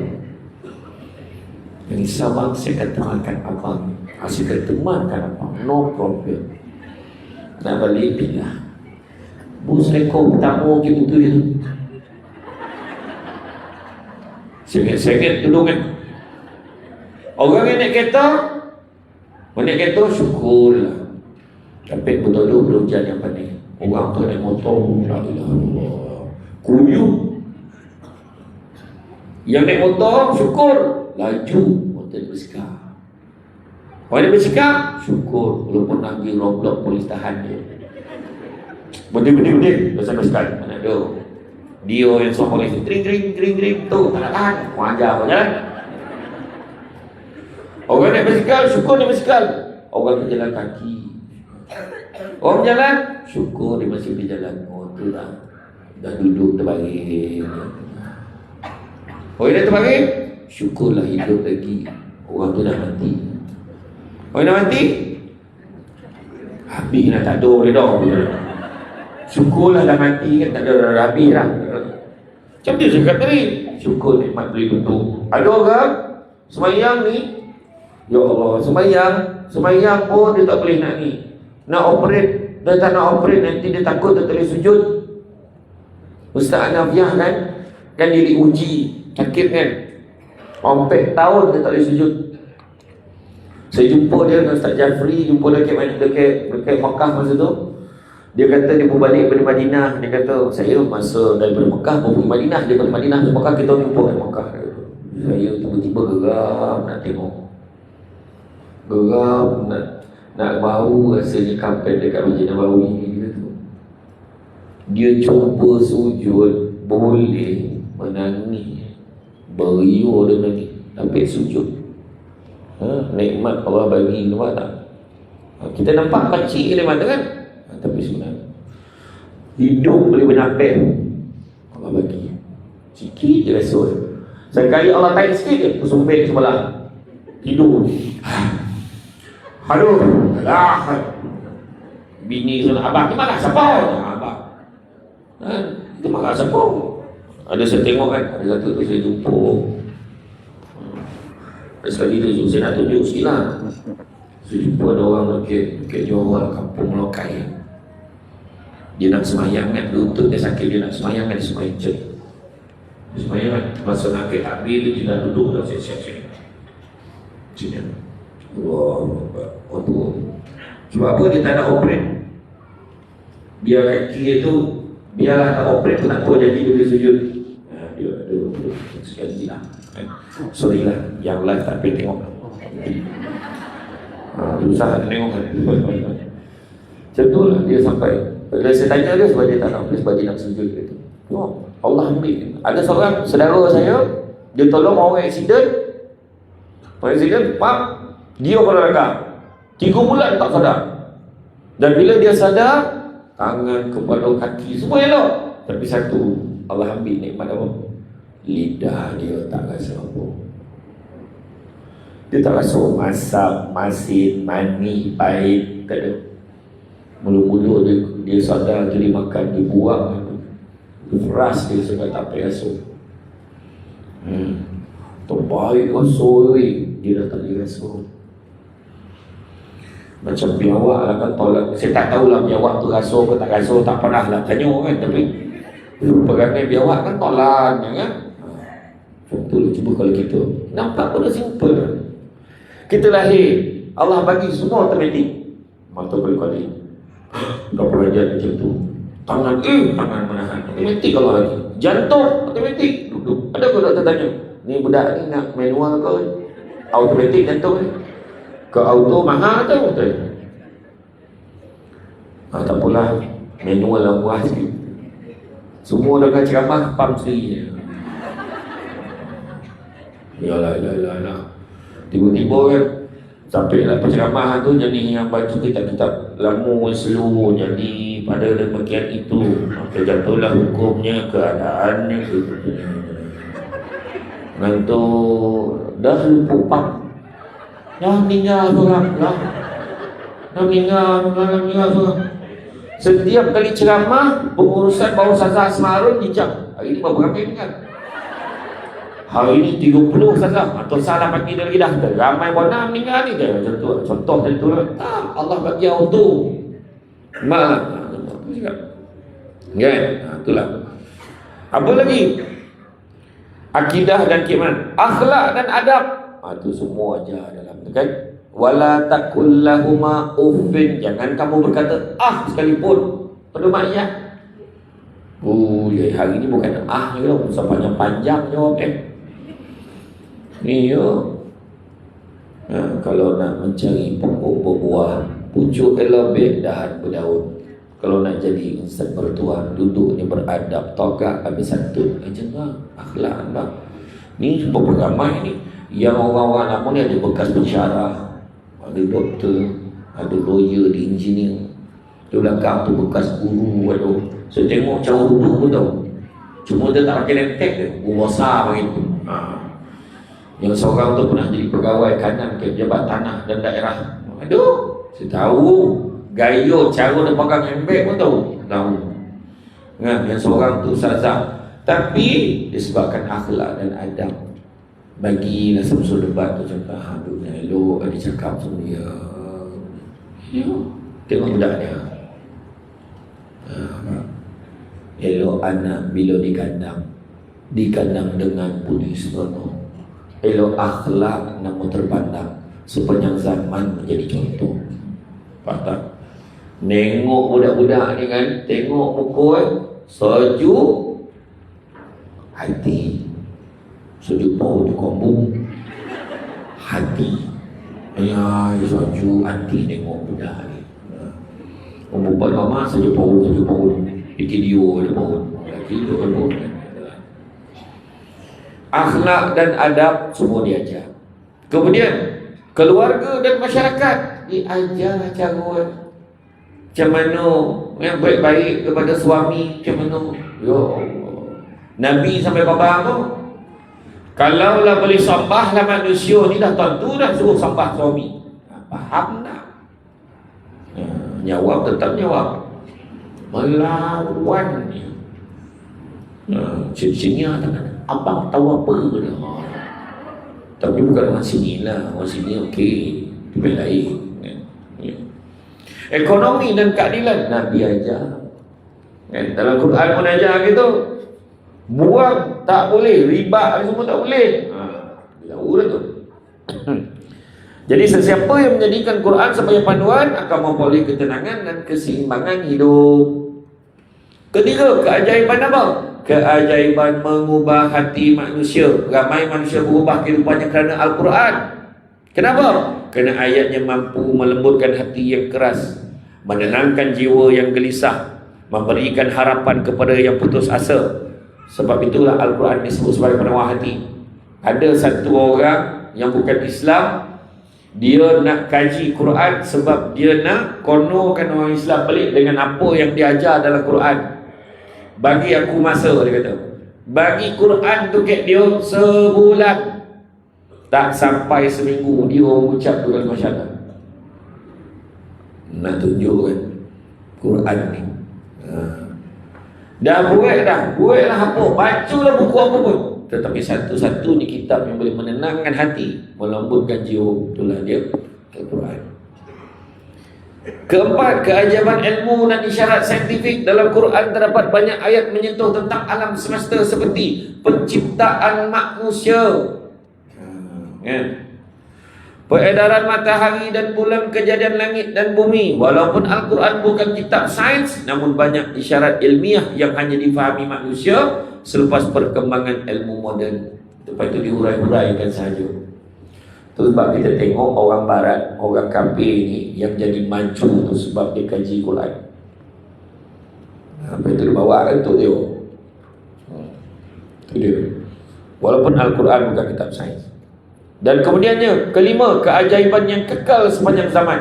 Yang sabang saya katakan abang, saya katakan abang, no problem. Nak balik bila bus rekod tamu kita tu dia sengit dulu kan. Orang yang naik kereta syukur lah. Tapi betul-betul berhujan yang panik. Orang tu naik motor, la ilaha illallah, kuyup. Yang naik motor syukur, laju motor bersikap. Orang yang bersikap syukur, walaupun nak pergi roadblock polis tahan dia. Benda-benda pasal bersikap. Mana ada dia yang suruh polis gring tu tak nak tahan, wajar apa jalan. Orang naik bersikap syukur dia bersikap. Orang berjalan kaki, orang jalan syukur dia masih berjalan. Oh tu dah duduk terbaring. Orang dah terbaring, syukurlah hidup lagi. Orang tu dah mati. Orang dah mati, habis lah, tak ada orang dah. Syukurlah dah mati kan, tak ada dah habis lah. Macam tu saya kata ni, syukur nikmat beri tutup. Ada orang semayang ni, ya Allah, semayang pun dia tak boleh nak ni, nak operate, dia tak nak operate, nanti dia takut dia tak boleh sujud. Ustaz Anafiah kan dia diuji sakit kan, 4 tahun dia tak boleh sujud. Saya jumpa dia dengan Ustaz Jafri, jumpa dekat Makkah masa tu. Dia kata dia pun balik dari Madinah. Dia kata saya masa daripada Makkah pun pergi Madinah, daripada Madinah ke Makkah kita jumpa kat Makkah. Saya tiba-tiba geram nak tengok, geram nak bau rasanya kampung dekat Masjid Nabawi gitu. Dia cuba sujud, boleh menangis, beriuk dia menangis, tapi sujud. Nikmat Allah bagi, nampak tak? Kita nampak kecil dia mata kan, tapi sebenarnya hidup boleh bernafas Allah bagi. Sikit je rasa. Sekali Allah tarik sikit je, sumbing sebelah hidup. Aduh, lah. Bini sana, abang tu makan sapau. Abang itu makan sapau. Ada saya tengok kan, ada satu tu saya jumpa. Sekali tu saya nak tunjuk sikit lah. Saya jumpa ada orang dekat Johor, kampung Lokai. Dia nak semayang kan, lutut dia sakit, dia nak semayang kan, dia semayang cek. Dia semayang kan, masa nak ke takbir dia dah duduk dah, siap-siap. Sini. Wow, tu. Sebab apa dia tak nak operate? Biar kaki dia tu, biarlah tak operate tu tak tahu jadi dia boleh sujud. Dia ada sekali lah. Sorry lah, yang live tak boleh tengok. Susah nak tengok kan. Macam tu lah dia sampai. Bila saya tanya dia sebab dia tak nak, sebab dia nak sujud gitu. Oh, Allah ambil. Ada seorang saudara saya, dia tolong orang accident. Orang accident, pak, dia olahraga 3 bulan tak sadar. Dan bila dia sadar, tangan, kepala, kaki semua elok. Tapi satu, Allah ambil nikmat apa? Lidah dia tak rasa apa. Dia tak rasa masak, masin, mani, pahit, tak ada. Mula-mula dia sadar tu dia makan, dia buang, dia peras dia sebab tak payah rasa. Terbaik rasa dia dah tak boleh rasa. Macam biawak lah kan, tolak. Saya tak tahulah biawak tu rasa ke tak rasa, tak pernah lah tanya kan. Tapi perangai biawak kan tolak kan. Contoh cuba kalau kita nampak pun dah simple. Kita lahir, Allah bagi semua automatik. Mata kali-kali tak belajar macam tu. Tangan menahan, automatik Allah bagi. Jantung automatik, duduk. Ada ke doktor tanya, ni budak ni nak manual ke automatik jantung ni? Ke auto mahal tu betul? Tak apalah, manual lah buah sikit. Semua dengan ceramah pam sendiri je. Yalah. Tiba-tiba kan Sampailah penceramah tu jenis yang baca kitab-kitab lama slow, jadi pada bagian itu terjatuhlah hukumnya, keadaannya gitu. Nanti dah lupa dah meninggal seorang dah meninggal seorang. Setiap kali ceramah pengurusan bawah Ustazah Asmarul dicap, hari ini berapa kali kan? Hari ini 30 saja, atau salah pagi lagi dah. Ramai bona meninggal ni dah. Contoh tentu lah. Allah bagi auto. Kan? Itulah. Apa lagi? Akidah dan keimanan, akhlak dan adab. Itu semua aja dalam tu kan. Wala taqul lahuma uffin. Jangan kamu berkata sekalipun pada maksudnya. Hari ini bukan ya, sepanjang-panjang jawab ni kalau nak mencari pokok berbuah, pucuk elobek, dahan berdaun. Kalau nak jadi insan bertuah, duduknya beradab, togak habis santun. Macam bang, akhlak bang. Ni beberapa ramai ni yang orang-orang lama ni ada bekas pensyarah, ada doktor, ada lawyer, di engineer. Di belakang tu bekas guru. Saya tengok cara duduk pun tahu. Cuma dia tak pakai lentek dia, guru besar begitu. Yang seorang tu pernah jadi pegawai kanan ke pejabat tanah dan daerah. Aduh, saya tahu gaya cara dia pegang handbag pun tahu. Kan, yang seorang tu ustazah. Tapi disebabkan akhlak dan adab, bagilah semua debat tu cakap, duduknya elok, ada cakap semua dia. Tengok budak dia. Elok anak bila dikandang dengan budi senonoh. Elok akhlak namun terpandang, sepanjang zaman menjadi contoh. Faham? Nengok budak-budak ni kan, tengok muka sejuk hati, sejuk bau tu kombung hati. Sejuk hati tengok budak ni. Perempuan mama sejuk bau video dia bau video kan bau. Akhlak dan adab semua diajar. Kemudian keluarga dan masyarakat diajar cara macam mana yang baik-baik kepada suami, macam mana. Ya Allah, Nabi sampai bapa tu, kalaulah boleh sambahlah manusia ni dah tentu dah suruh sambah suami. Faham tak? Jawab tetap jawab, melawan ni. Sini ada abang tahu apa dia. Tapi bukan orang sini lah. Orang sini okey, tapi lain. Ekonomi dan keadilan Nabi ajar. Dalam Quran pun ajar gitu. Buang tak boleh, riba semua tak boleh. Jauh dah tu. Jadi sesiapa yang menjadikan Quran sebagai panduan akan memperoleh ketenangan dan keseimbangan hidup. Ketiga, keajaiban apa? Keajaiban mengubah hati manusia. Ramai manusia berubah kehidupannya kerana Al-Quran. Kenapa? Kerana ayatnya mampu melembutkan hati yang keras, menenangkan jiwa yang gelisah, memberikan harapan kepada yang putus asa. Sebab itulah Al-Quran disebut sebagai penawar hati. Ada satu orang yang bukan Islam, dia nak kaji Quran sebab dia nak konorkan orang Islam pelik dengan apa yang diajar dalam Quran. Bagi aku masa, dia kata, bagi Quran tu kat dia sebulan. Tak sampai seminggu dia mengucap tu dalam masyarakat. Nak tunjukkan Quran ni. Dah buatlah apa, bacalah buku apa pun. Tetapi satu-satu ni kitab yang boleh menenangkan hati, melembutkan jiwa. Itulah dia Al-Quran. Keempat, keajaiban ilmu dan isyarat saintifik. Dalam Quran terdapat banyak ayat menyentuh tentang alam semesta seperti penciptaan manusia, peredaran matahari dan bulan, kejadian langit dan bumi. Walaupun Al-Quran bukan kitab sains, namun banyak isyarat ilmiah yang hanya difahami manusia selepas perkembangan ilmu moden. Lepas itu diurai-uraikan sahaja. Itu sebab kita tengok orang barat, orang kafir ni yang jadi maju tu sebab dia kaji Quran. Apa itu dia bawa untuk dia. Itu dia. Walaupun Al-Quran bukan kitab sains. Dan kemudiannya, kelima, keajaiban yang kekal sepanjang zaman.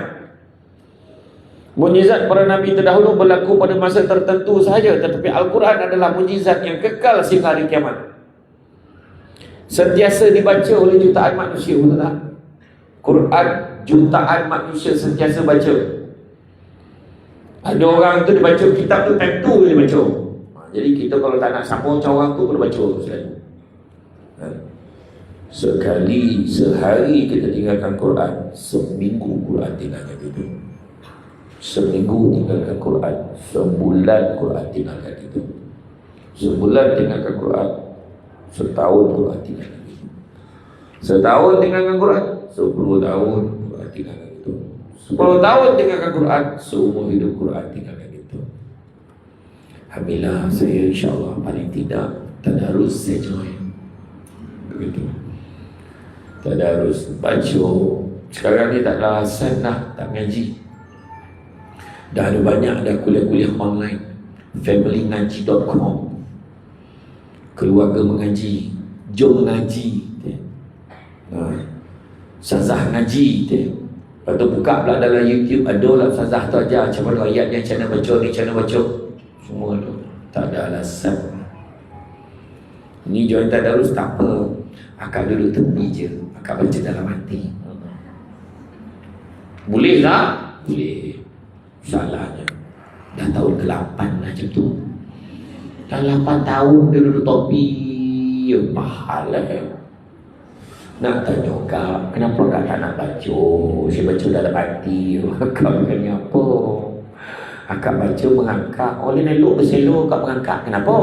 Mukjizat para Nabi terdahulu berlaku pada masa tertentu sahaja, tetapi Al-Quran adalah mukjizat yang kekal sehingga hari kiamat. Sentiasa dibaca oleh jutaan manusia, betul tak? Quran, jutaan manusia sentiasa baca. Ada orang tu dia baca kitab tu time tu dia baca. Jadi kita kalau tak nak sambung macam orang tu, kena baca selalu. Sekali sehari kita tinggalkan Quran, seminggu Quran tinggalkan itu. Seminggu tinggalkan Quran, sebulan Quran tinggalkan itu. Sebulan tinggalkan Quran, setahun Quran tinggalkan itu. Setahun tinggalkan Quran, 10 tahun Quran tinggalkan itu. 10 tahun tinggalkan Quran, seumur hidup Quran tinggalkan itu. Alhamdulillah, saya insyaAllah paling tidak tadarus saya join. Begitu. Tadarus, baca. Sekarang ni tak ada alasan dah tak ngaji. Dah ada banyak dah kuliah-kuliah online. familyngaji.com, keluarga mengaji, jom ngaji, Ustazah ngaji. Lepas tu buka pula dalam YouTube, ada lah Ustazah tu ajar macam mana ayat ni, macam mana baca ni, macam mana baca. Semua tu tak ada alasan. Ni join tadarus tak apa, akak duduk tepi je, akak baca dalam hati. Boleh tak? Boleh. Salahnya dah tahun ke-8 macam tu. Dah 8 tahun dia duduk topi, mahal lah. Nak tanya kak, kenapa kak tak nak baca? Saya baca dalam hati. Kak bukannya apa? Akak baca mengangkat. Oleh elok berselok kak mengangkat. Kenapa?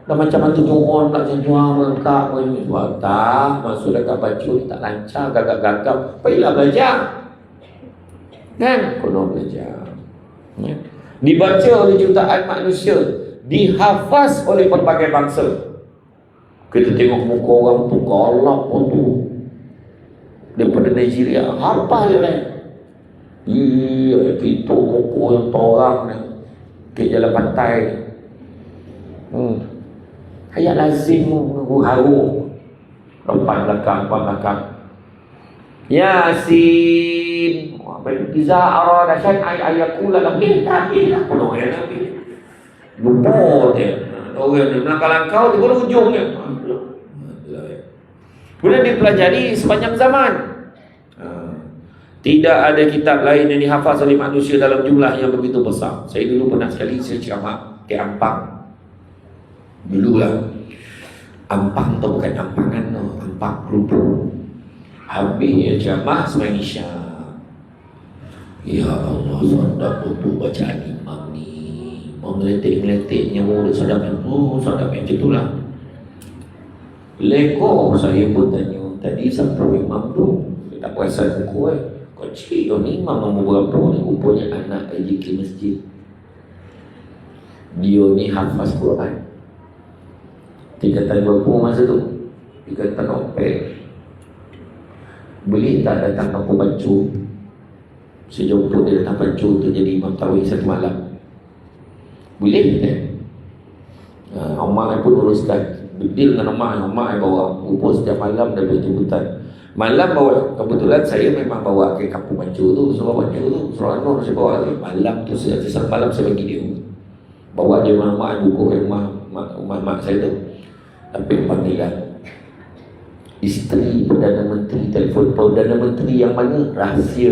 Dah macam hantu johon pula macam jual mengangkat. Buat tak, maksud akak baca ni tak lancar, gagap-gagap. Pergilah belajar. Kan? Kena belajar. Dibaca oleh jutaan manusia, dihafaz oleh berbagai bangsa. Kita tengok muka orang tu galak pun tu, daripada Nigeria, hafal dia kan. Iya, kita muka yang torang ni ke jalan pantai ni. Ayat lazim haru depan belakang. Yasin, apa itu? Iza arada syai'an ayakula lahu ittaqillah. Kalau ya Nabi lupa dia. Orang dia melangkah-langkah di mana ujungnya. Kemudian dipelajari sepanjang zaman. Tidak ada kitab lain yang dihafaz oleh manusia dalam jumlah yang begitu besar. Saya dulu pernah sekali saya ceramah ke Ampang. Dululah. Ampang tu bukan Ampangan tu, Ampang Kelupur. Habisnya ceramah sembahyang Isya. Ya Allah, sedap betul bacaan imam ni. Mengeletik-ngeletiknya mulut sedap. Sedap macam itulah. Lekor saya pun tanya, tadi sampai imam tu saya tak perasan muka kecil ni imam nombor berapa ni? Rupanya anak AJK masjid. Dia ni hafaz Quran. Tingkatan berapa masa tu? Tingkatan opek. Boleh tak datang kampung Bancu? Saya jumpa dia datang Bancu tu jadi imam tarawih satu malam. Boleh tak? Omar pun uruskan. Deal dengan Omar yang bawa rupa setiap malam daripada jemputan. Malam bawa, kebetulan saya memang bawa ke kampung Bancu tu, Surau Bancu tu, Surau Anwar saya bawa tu. Malam tu, setiap malam saya bagi dia. Bawa dia rumah buku ke rumah mak saya tu. Tapi panggilan isteri Perdana Menteri telefon Perdana Menteri yang mana? Rahsia.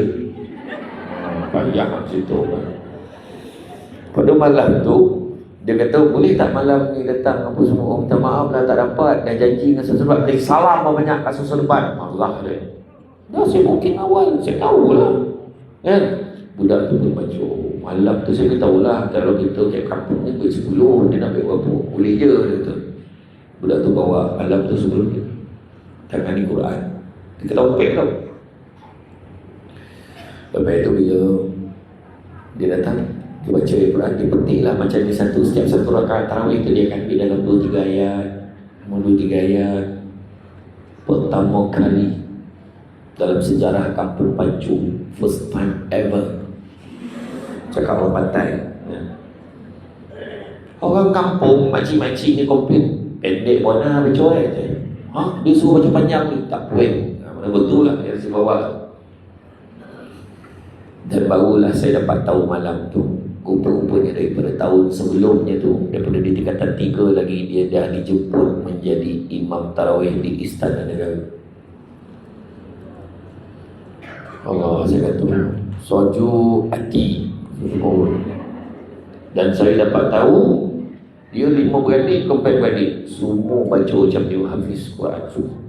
Panjang macam tu kan. Pada malam tu dia kata, boleh tak malam ni datang apa semua? Minta maaf lah tak dapat. Dah janji dengan sesuatu. Beri salam banyak kat susun depan. Allah dia. Dah saya booking awal. Saya tahulah. Kan? Budak tu pun baca. Malam tu saya tahulah. Kalau kita kat kampung ni 10, dia nak ambil berapa? Boleh je. Dia kata. Budak tu bawa malam tu sebelum dia tangani Quran. Kita tampik tau. Lepas itu dia datang, dia baca Quran, dia petiklah macam ni setiap satu rakaat tarawih tu dia akan ambil dalam 2-3 ayat. 2-3 ayat. Pertama kali dalam sejarah kampung Bancu, first time ever. Cakap orang pantai. Orang kampung makcik-makcik ni komplain, pendek bona bercoy je. Dia suruh baca panjang ni. Tak boleh. Mana betul lah yang saya bawa. Dan barulah saya dapat tahu malam tu, rupa-rupanya daripada tahun sebelumnya tu, daripada di tingkatan 3 lagi, dia dah dijemput menjadi imam tarawih di Istana Negara. Allah, saya kata sejuk hati. Dan saya dapat tahu dia 5 beradik, 4 beradik, semua baca macam dia, hafiz Quran semua.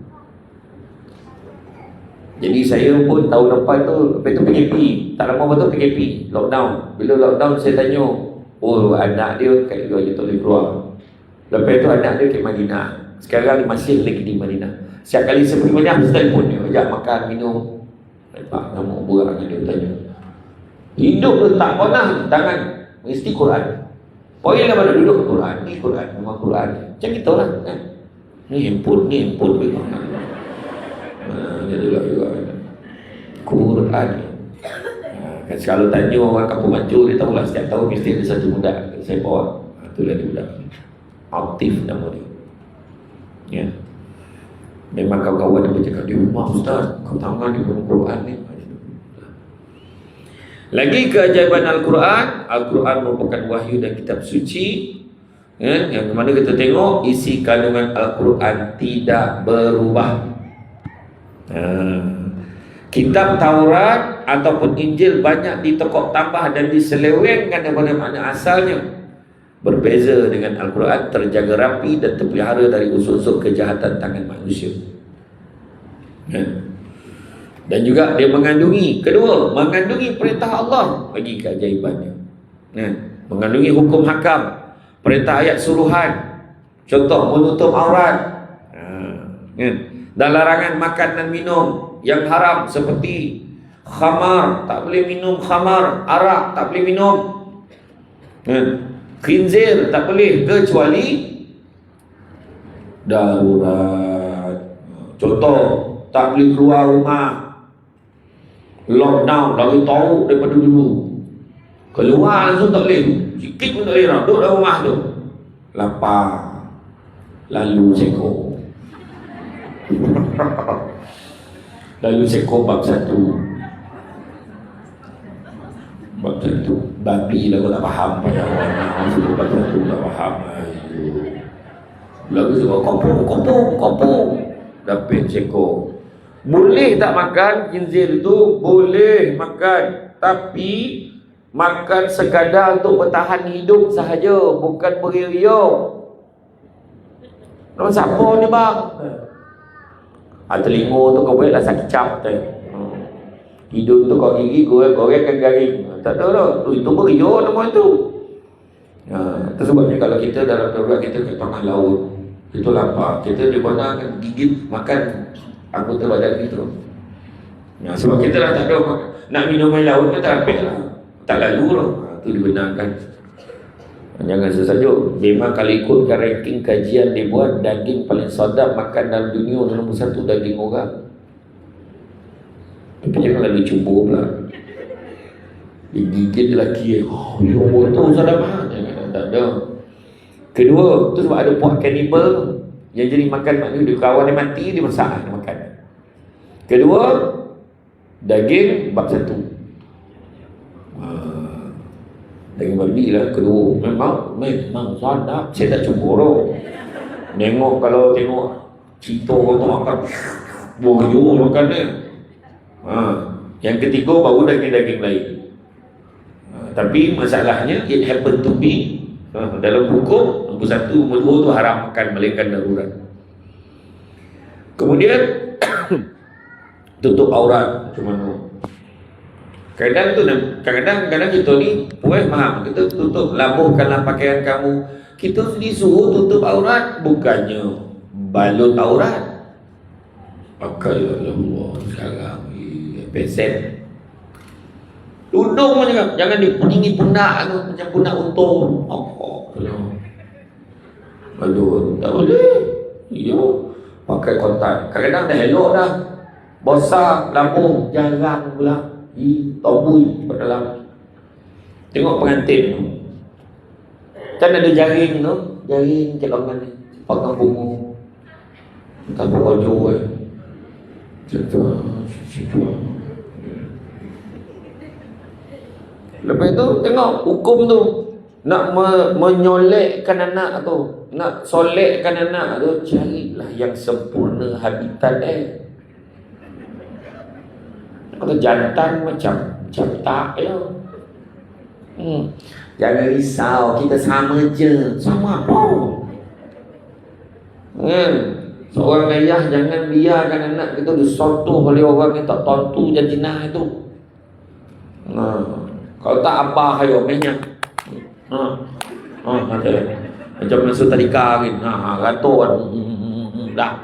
Jadi saya pun tahun depan tu, lepas tu PKP, tak lama betul PKP, lockdown. Bila lockdown saya tanya, oh anak dia kat luar, dia tak boleh keluar. Lepas tu anak dia ke Madinah. Sekarang dia masih lagi di Madinah. Setiap kali saya pergi Madinah, saya telefon dia, ajak makan, minum. Lepas nama berat dia tanya, hidup tu tak pernah tangan, mesti Quran. Poinlah pada duduk Quran, ni Quran, memang Quran. Macam kita lah kan. Ni handphone Quran. Dia juga Quran. Kan kalau tanya orang kampung Mancur, dia tahulah setiap tahun mesti ada satu budak saya bawa. Itulah dia budak Aktif nama dia. Ya. Memang kawan-kawan dia bercakap, di rumah Ustaz, kau tangan di Quran ni. Lagi keajaiban Al-Quran. Al-Quran merupakan wahyu dan kitab suci, yang mana kita tengok isi kandungan Al-Quran tidak berubah. Kitab Taurat ataupun Injil banyak ditokok tambah dan diselewengkan daripada makna asalnya. Berbeza dengan Al-Quran, terjaga rapi dan terpelihara dari unsur-unsur kejahatan tangan manusia. Dan juga dia mengandungi, kedua, mengandungi perintah Allah, bagi keajaibannya. Mengandungi hukum hakam, perintah ayat suruhan, contoh menutup aurat, dan larangan makan dan minum yang haram seperti khamar, tak boleh minum khamar, arak tak boleh minum, khinzir tak boleh kecuali darurat. Contoh, tak boleh keluar rumah, lockdown, lagi tahu daripada dulu. Keluar langsung tak boleh, sikit pun tak boleh, duduk dalam rumah tu. Lapar, lalu seko. Lalu seko bab 1. Bab 1 babi lah, kau tak faham pada orang. Bab 1 tak faham. Lalu seko kopong dapat seko. Boleh tak makan khinzir itu? Boleh makan, tapi makan sekadar untuk bertahan hidup sahaja, bukan beriuk-riuk. Nama siapa ni bang? Telinga tu kau boleh rasa kicap tu. Hidung tu kau gigi, goreng kan garing. Tak ada dah. Itu beriuk nama tu. Itu sebabnya kalau kita dalam darurat, kita ke tengah laut, itu lapar, kita di mana akan gigit makan anggota badan kita. Sebab kita dah tak ada nak minum air laut, kita tak habis lah, tak lalu lah. Itu dibenarkan. Jangan sesajuk. Memang kalau ikutkan ranking kajian dibuat, daging paling sedap makan dalam dunia nombor 1 daging orang. Tapi jangan lalu cuba pula digigit lelaki. Nombor tu sedap lah. Tak ada. Kedua, tu sebab ada puak kanibal yang jadi makan maknanya, kawan dia mati, dia masak, dia makan. Kedua, daging bab 1. Daging babi lah. Kedua, memang sedap. Saya tak cuba tau. Kalau tengok cito tu makan, boyo makan dia. Yang ketiga baru daging-daging lain. Tapi masalahnya, it happen to be dalam hukum nombor 1, nombor 2 tu haram makan melainkan darurat. Kemudian tutup aurat macam mana? Kadang-kadang kita ni faham, kita tutup, labuhkanlah pakaian kamu. Kita disuruh tutup aurat, bukannya balut aurat. Pakai Allah sekarang pesen. Tudung pun jangan dipeningi pundak tu macam pundak untung. Aduh, tak boleh. Ya, pakai kontak. Kadang-kadang dah elok dah, bosak, lambung, jarang pula. Tobui kat dalam. Tengok pengantin tu, kan ada jaring tu, jaring cakap ni, pakai bunga. Tak berwajib Lepas tu tengok hukum tu, nak menyolekkan anak tu, nak solekkan anak tu, carilah yang sempurna habitat Kalau jantan macam tak ya. Jangan risau, kita sama je. Sama apa? Seorang ayah jangan biarkan anak kita disotoh oleh orang yang tak tentu jantinah itu. Kalau tak abah ayo minyak. Macam masuk tadika kan. Gatot. Dah.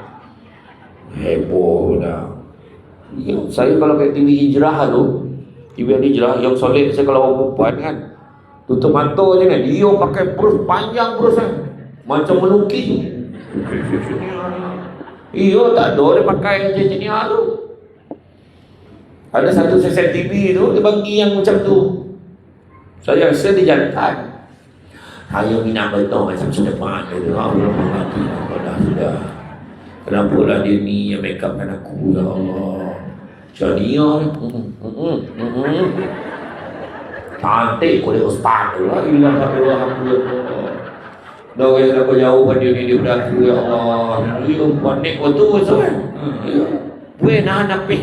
Heboh dah. Saya kalau kat TV hijrah tu, TV hijrah yang soleh, saya kalau orang perempuan kan, tutup mata je kan, dia pakai brus panjang brus kan, macam melukis. Iya, tak ada dia pakai jenis tu. Ada satu sesen TV tu, dia bagi yang macam tu. Saya rasa dia jantan. Ayo minat betul macam sedepan dia tu. Sudah. Kenapa lah dia ni yang make upkan aku, ya Allah. Macam dia cantik kau dia ustaz tu lah. Alhamdulillah. Dah orang dah jauh pada dia berlaku, ya Allah. Dia panik waktu tu kan. Weh nak napih.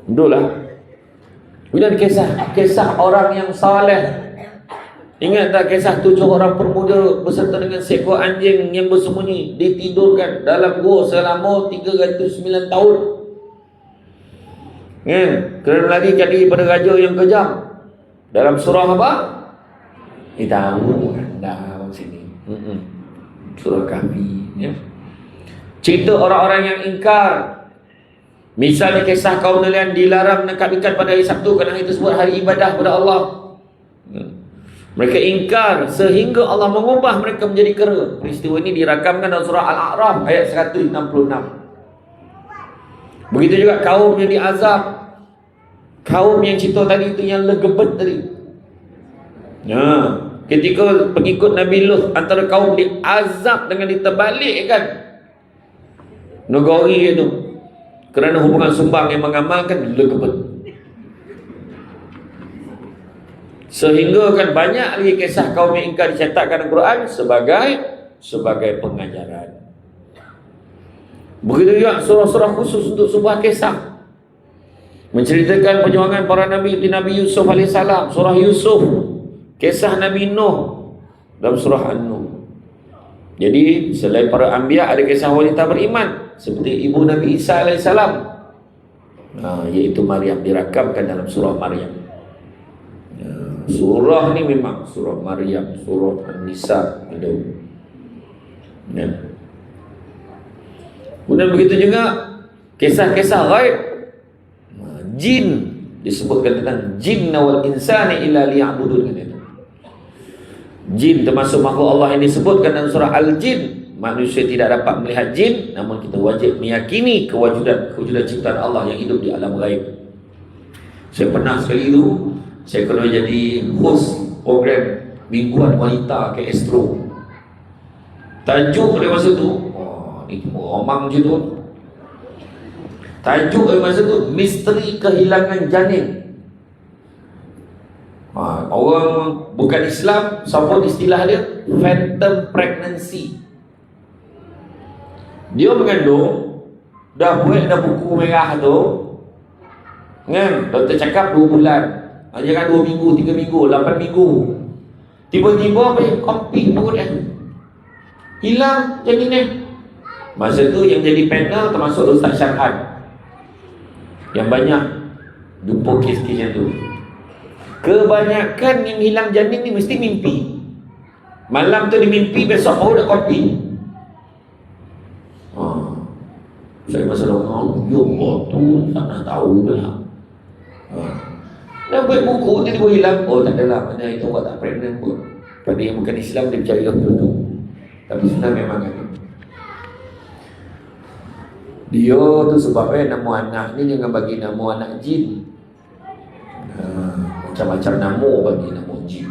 Betul lah. Bila kisah orang yang saleh. Ingat tak kisah 7 orang pemuda beserta dengan seekor anjing yang bersembunyi ditidurkan dalam gua selama 309 tahun. Kan? Kerana lagi jadi pada raja yang kejam. Dalam surah apa? Tahu dah sini. Surah Kahfi ya. Cerita orang-orang yang ingkar. Misalnya kisah kaum nelayan dilarang menangkap ikan pada hari Sabtu kerana itu sebuah hari ibadah kepada Allah. Mereka ingkar sehingga Allah mengubah mereka menjadi kera. Peristiwa ini dirakamkan dalam surah Al-A'raf ayat 166. Begitu juga kaum yang diazab. Kaum yang cerita tadi itu yang legebet tadi. Ketika pengikut Nabi Lut antara kaum diazab dengan diterbalikkan negeri itu kerana hubungan sumbang yang mengamalkan legebet. Sehingga kan banyak lagi kisah kaum yang ingkar dicetakkan dalam Quran sebagai pengajaran. Begitu juga surah-surah khusus untuk sebuah kisah menceritakan perjuangan para nabi di Nabi Yusuf AS, surah Yusuf, kisah Nabi Nuh dalam surah An-Nuh. Jadi selain para anbiya ada kisah wanita beriman seperti ibu Nabi Isa AS, iaitu Maryam, dirakamkan dalam surah Maryam. Surah ni memang surah Maryam, surah An-Nisa ada. Kemudian begitu juga kisah-kisah ghaib. Jin disebutkan tentang jinna wal insani illa liya'budun kan itu. Jin termasuk makhluk Allah yang disebutkan dalam surah Al-Jin. Manusia tidak dapat melihat jin, namun kita wajib meyakini kewujudan ciptaan Allah yang hidup di alam ghaib. Saya pernah sekali itu saya kena jadi host program mingguan wanita ke Astro. Tajuk pada masa tu, ni omang je tu. Tajuk pada masa tu, misteri kehilangan janin. Orang bukan Islam sebut istilah dia phantom pregnancy. Dia mengandung, dah buat buku merah tu kan, doktor cakap 2 bulan. Jangan 2 minggu, 3 minggu, 8 minggu. Tiba-tiba kompik perut dia hilang janin dia. Masa tu yang jadi panel termasuk Ustaz Syarhan, yang banyak jumpa kes-kes yang tu. Kebanyakan yang hilang janin ni mesti mimpi. Malam tu dia mimpi, besok baru dah kopi. Saya masa lama, ya Allah tu tak nak tahu lah. Dah buat buku, tiba-tiba hilang. Oh tak adalah, mana itu awak tak pregnant pun. Pada yang bukan Islam dia percaya tu. Tapi sebenarnya memang kan dia tu sebabnya nama anak ni jangan bagi nama anak jin. Macam-macam nama bagi nama jin.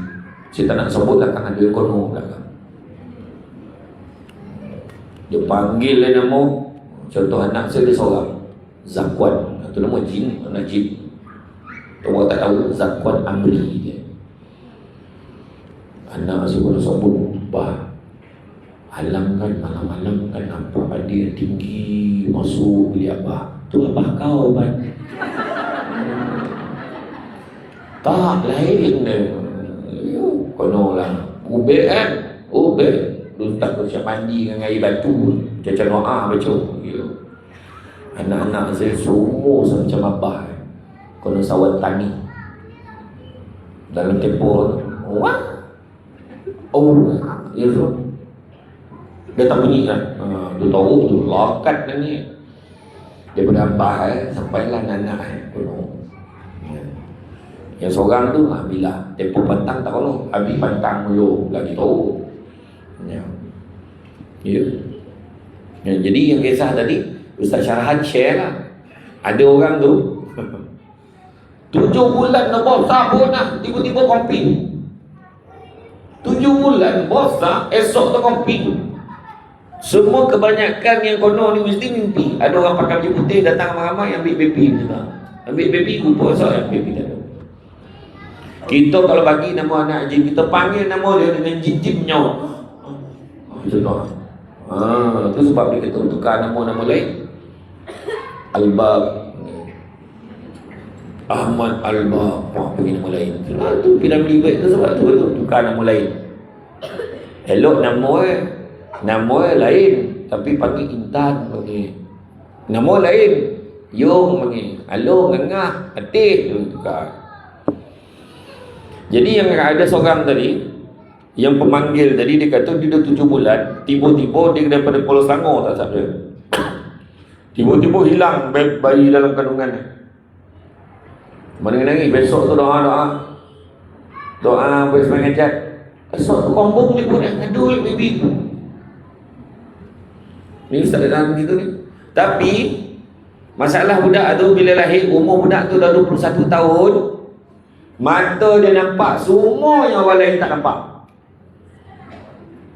Saya tak nak sebut lah, kan ada kono belakang. Dia panggil dia nama. Contoh anak saya dia seorang, Zakwan. Itu nama jin, Najib. Orang tak tahu Zakwan Amri dia. Anak saya pada sabun bah. Alam kan, malam-malam kan nampak ada yang tinggi masuk beli abah. Tu abah kau abah. Tak lain dia. Kono lah. Ubek kan? Ubek. Lu takut siap mandi dengan air batu. Macam doa baca. Anak-anak saya semua macam abah. Kono sawat tani. Dalam tempoh. Wah. Oh. Ya tu. Dia tak bunyi kan? Dia tahu tu lokat ni. Daripada abah sampailah anak kono. Yang seorang tu bila tempoh pantang tak kono. Habis pantang mulu lagi tahu. Ya. Jadi yang kisah tadi Ustaz Syarahan share lah. Ada orang tu 7 bulan nak bos sabun lah. Tiba-tiba kompi 7 bulan bos lah. Esok tu kompi. Semua kebanyakan yang kono ni mesti mimpi. Ada orang pakai baju putih datang ramai-ramai ambil baby juga. Ambil baby rupa esok yang baby tak ada. Kita kalau bagi nama anak jin, kita panggil nama dia dengan jin-jin nyawa. Contoh. Itu sebab dia kata tukar nama-nama lain. Albab, Ahmad Albab, pergi nama lain. Itu piramidi baik tu sebab tu tukar nama lain. Elok nama lain tapi panggil Intan panggil. Nama lain Yung panggil. Along, Ngengah, Atik tu tukar. Jadi yang ada seorang tadi yang pemanggil tadi, dia kata dia dah 7 bulan. Tiba-tiba dia daripada Pulau Selangor tak sahaja. Tiba-tiba hilang bayi dalam kandungan dia. Mana nangis. Besok tu doa boleh semangat cat. Besok tu kombong ni pun nak ngandul baby tu. Ni ustaz dalam gitu ni. Tapi masalah budak tu bila lahir, umur budak tu dah 21 tahun, mata dia nampak semua yang orang lain tak nampak.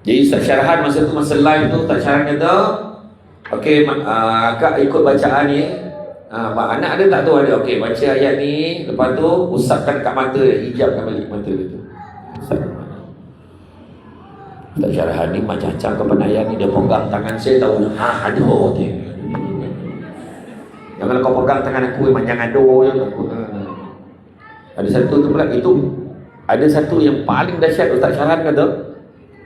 Jadi Ustaz Syarahan masa tu, masa live tu, Ustaz Syarahan kata, okey, akak ikut bacaan ni. Anak dia tak tahu ada. Okey, baca ayat ni, lepas tu usapkan kat mata dia, hijabkan balik mata dia tu. Ustaz Syarahan ni macam-macam kepandaian ni. Dia pegang tangan saya tahu. Ada dia. Jangan kau pegang tangan aku macam ado je. Ada satu tu pula, itu ada satu yang paling dahsyat. Ustaz Syarahan kata,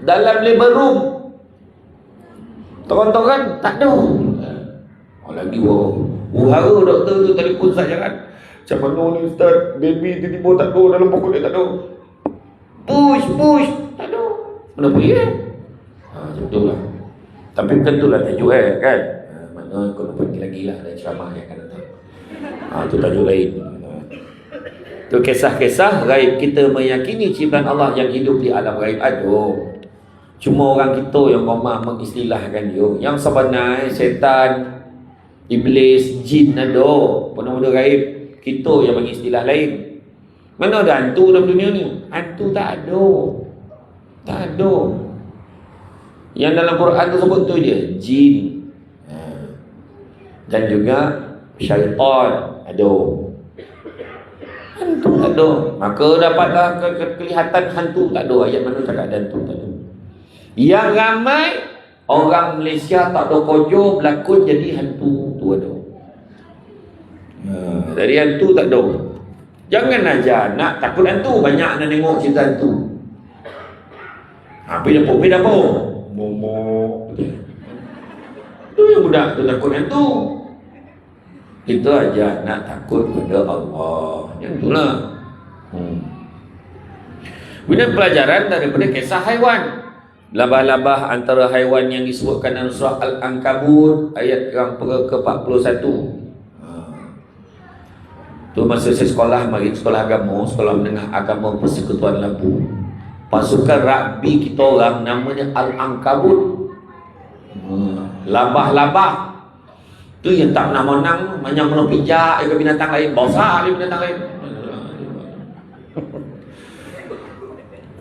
dalam labor room toron-toron tak ada. Lagi uhara doktor tu telefon Ustaz Syarahan. Macam mana ni Ustaz, baby tiba-tiba tak ada dalam pokok dia, tak ada. Push tak ada. Mana pergi kan? Macam tu lah. Tapi bukan tu lah tajuk kan. Mana kau nak pergi lagi lah, ada ceramah yang akan datang. Tu tajuk lain. Itu kisah-kisah gaib. Kita meyakini ciptaan Allah yang hidup di alam gaib ada. Cuma orang kita yang komah mengistilahkan dia. Yang sebenarnya setan, iblis, jin ada. Benda-benda gaib. Kita yang mengistilah lain. Mana ada hantu dalam dunia ni? Hantu tak ada. Tak ada. Yang dalam Quran tu sebut tu dia jin. Dan juga syaitan ada. Hantu tak ada. Maka dapatlah kelihatan hantu tak ada. Ayat mana cakap ada hantu tak ada. Yang ramai orang Malaysia tak ada kojo berlakon jadi hantu tu ada. Dari hantu tak ada. Jangan aja nak takut hantu. Banyak nak tengok cerita hantu. Apa yang apa? Momok. Tu yang budak tu takut hantu. Kita aja nak takut kepada Allah. Yang itulah. Bina pelajaran daripada kisah haiwan. Labah-labah antara haiwan yang disebutkan dalam surah Al-Ankabut ayat yang ke-41. Tu masa saya sekolah agama, sekolah menengah agama Persekutuan Labu. Pasukan rugby kita orang namanya Al-Ankabut. Labah-labah. Tu yang tak pernah menang, banyak menopijak ke binatang lain, besar dia binatang lain.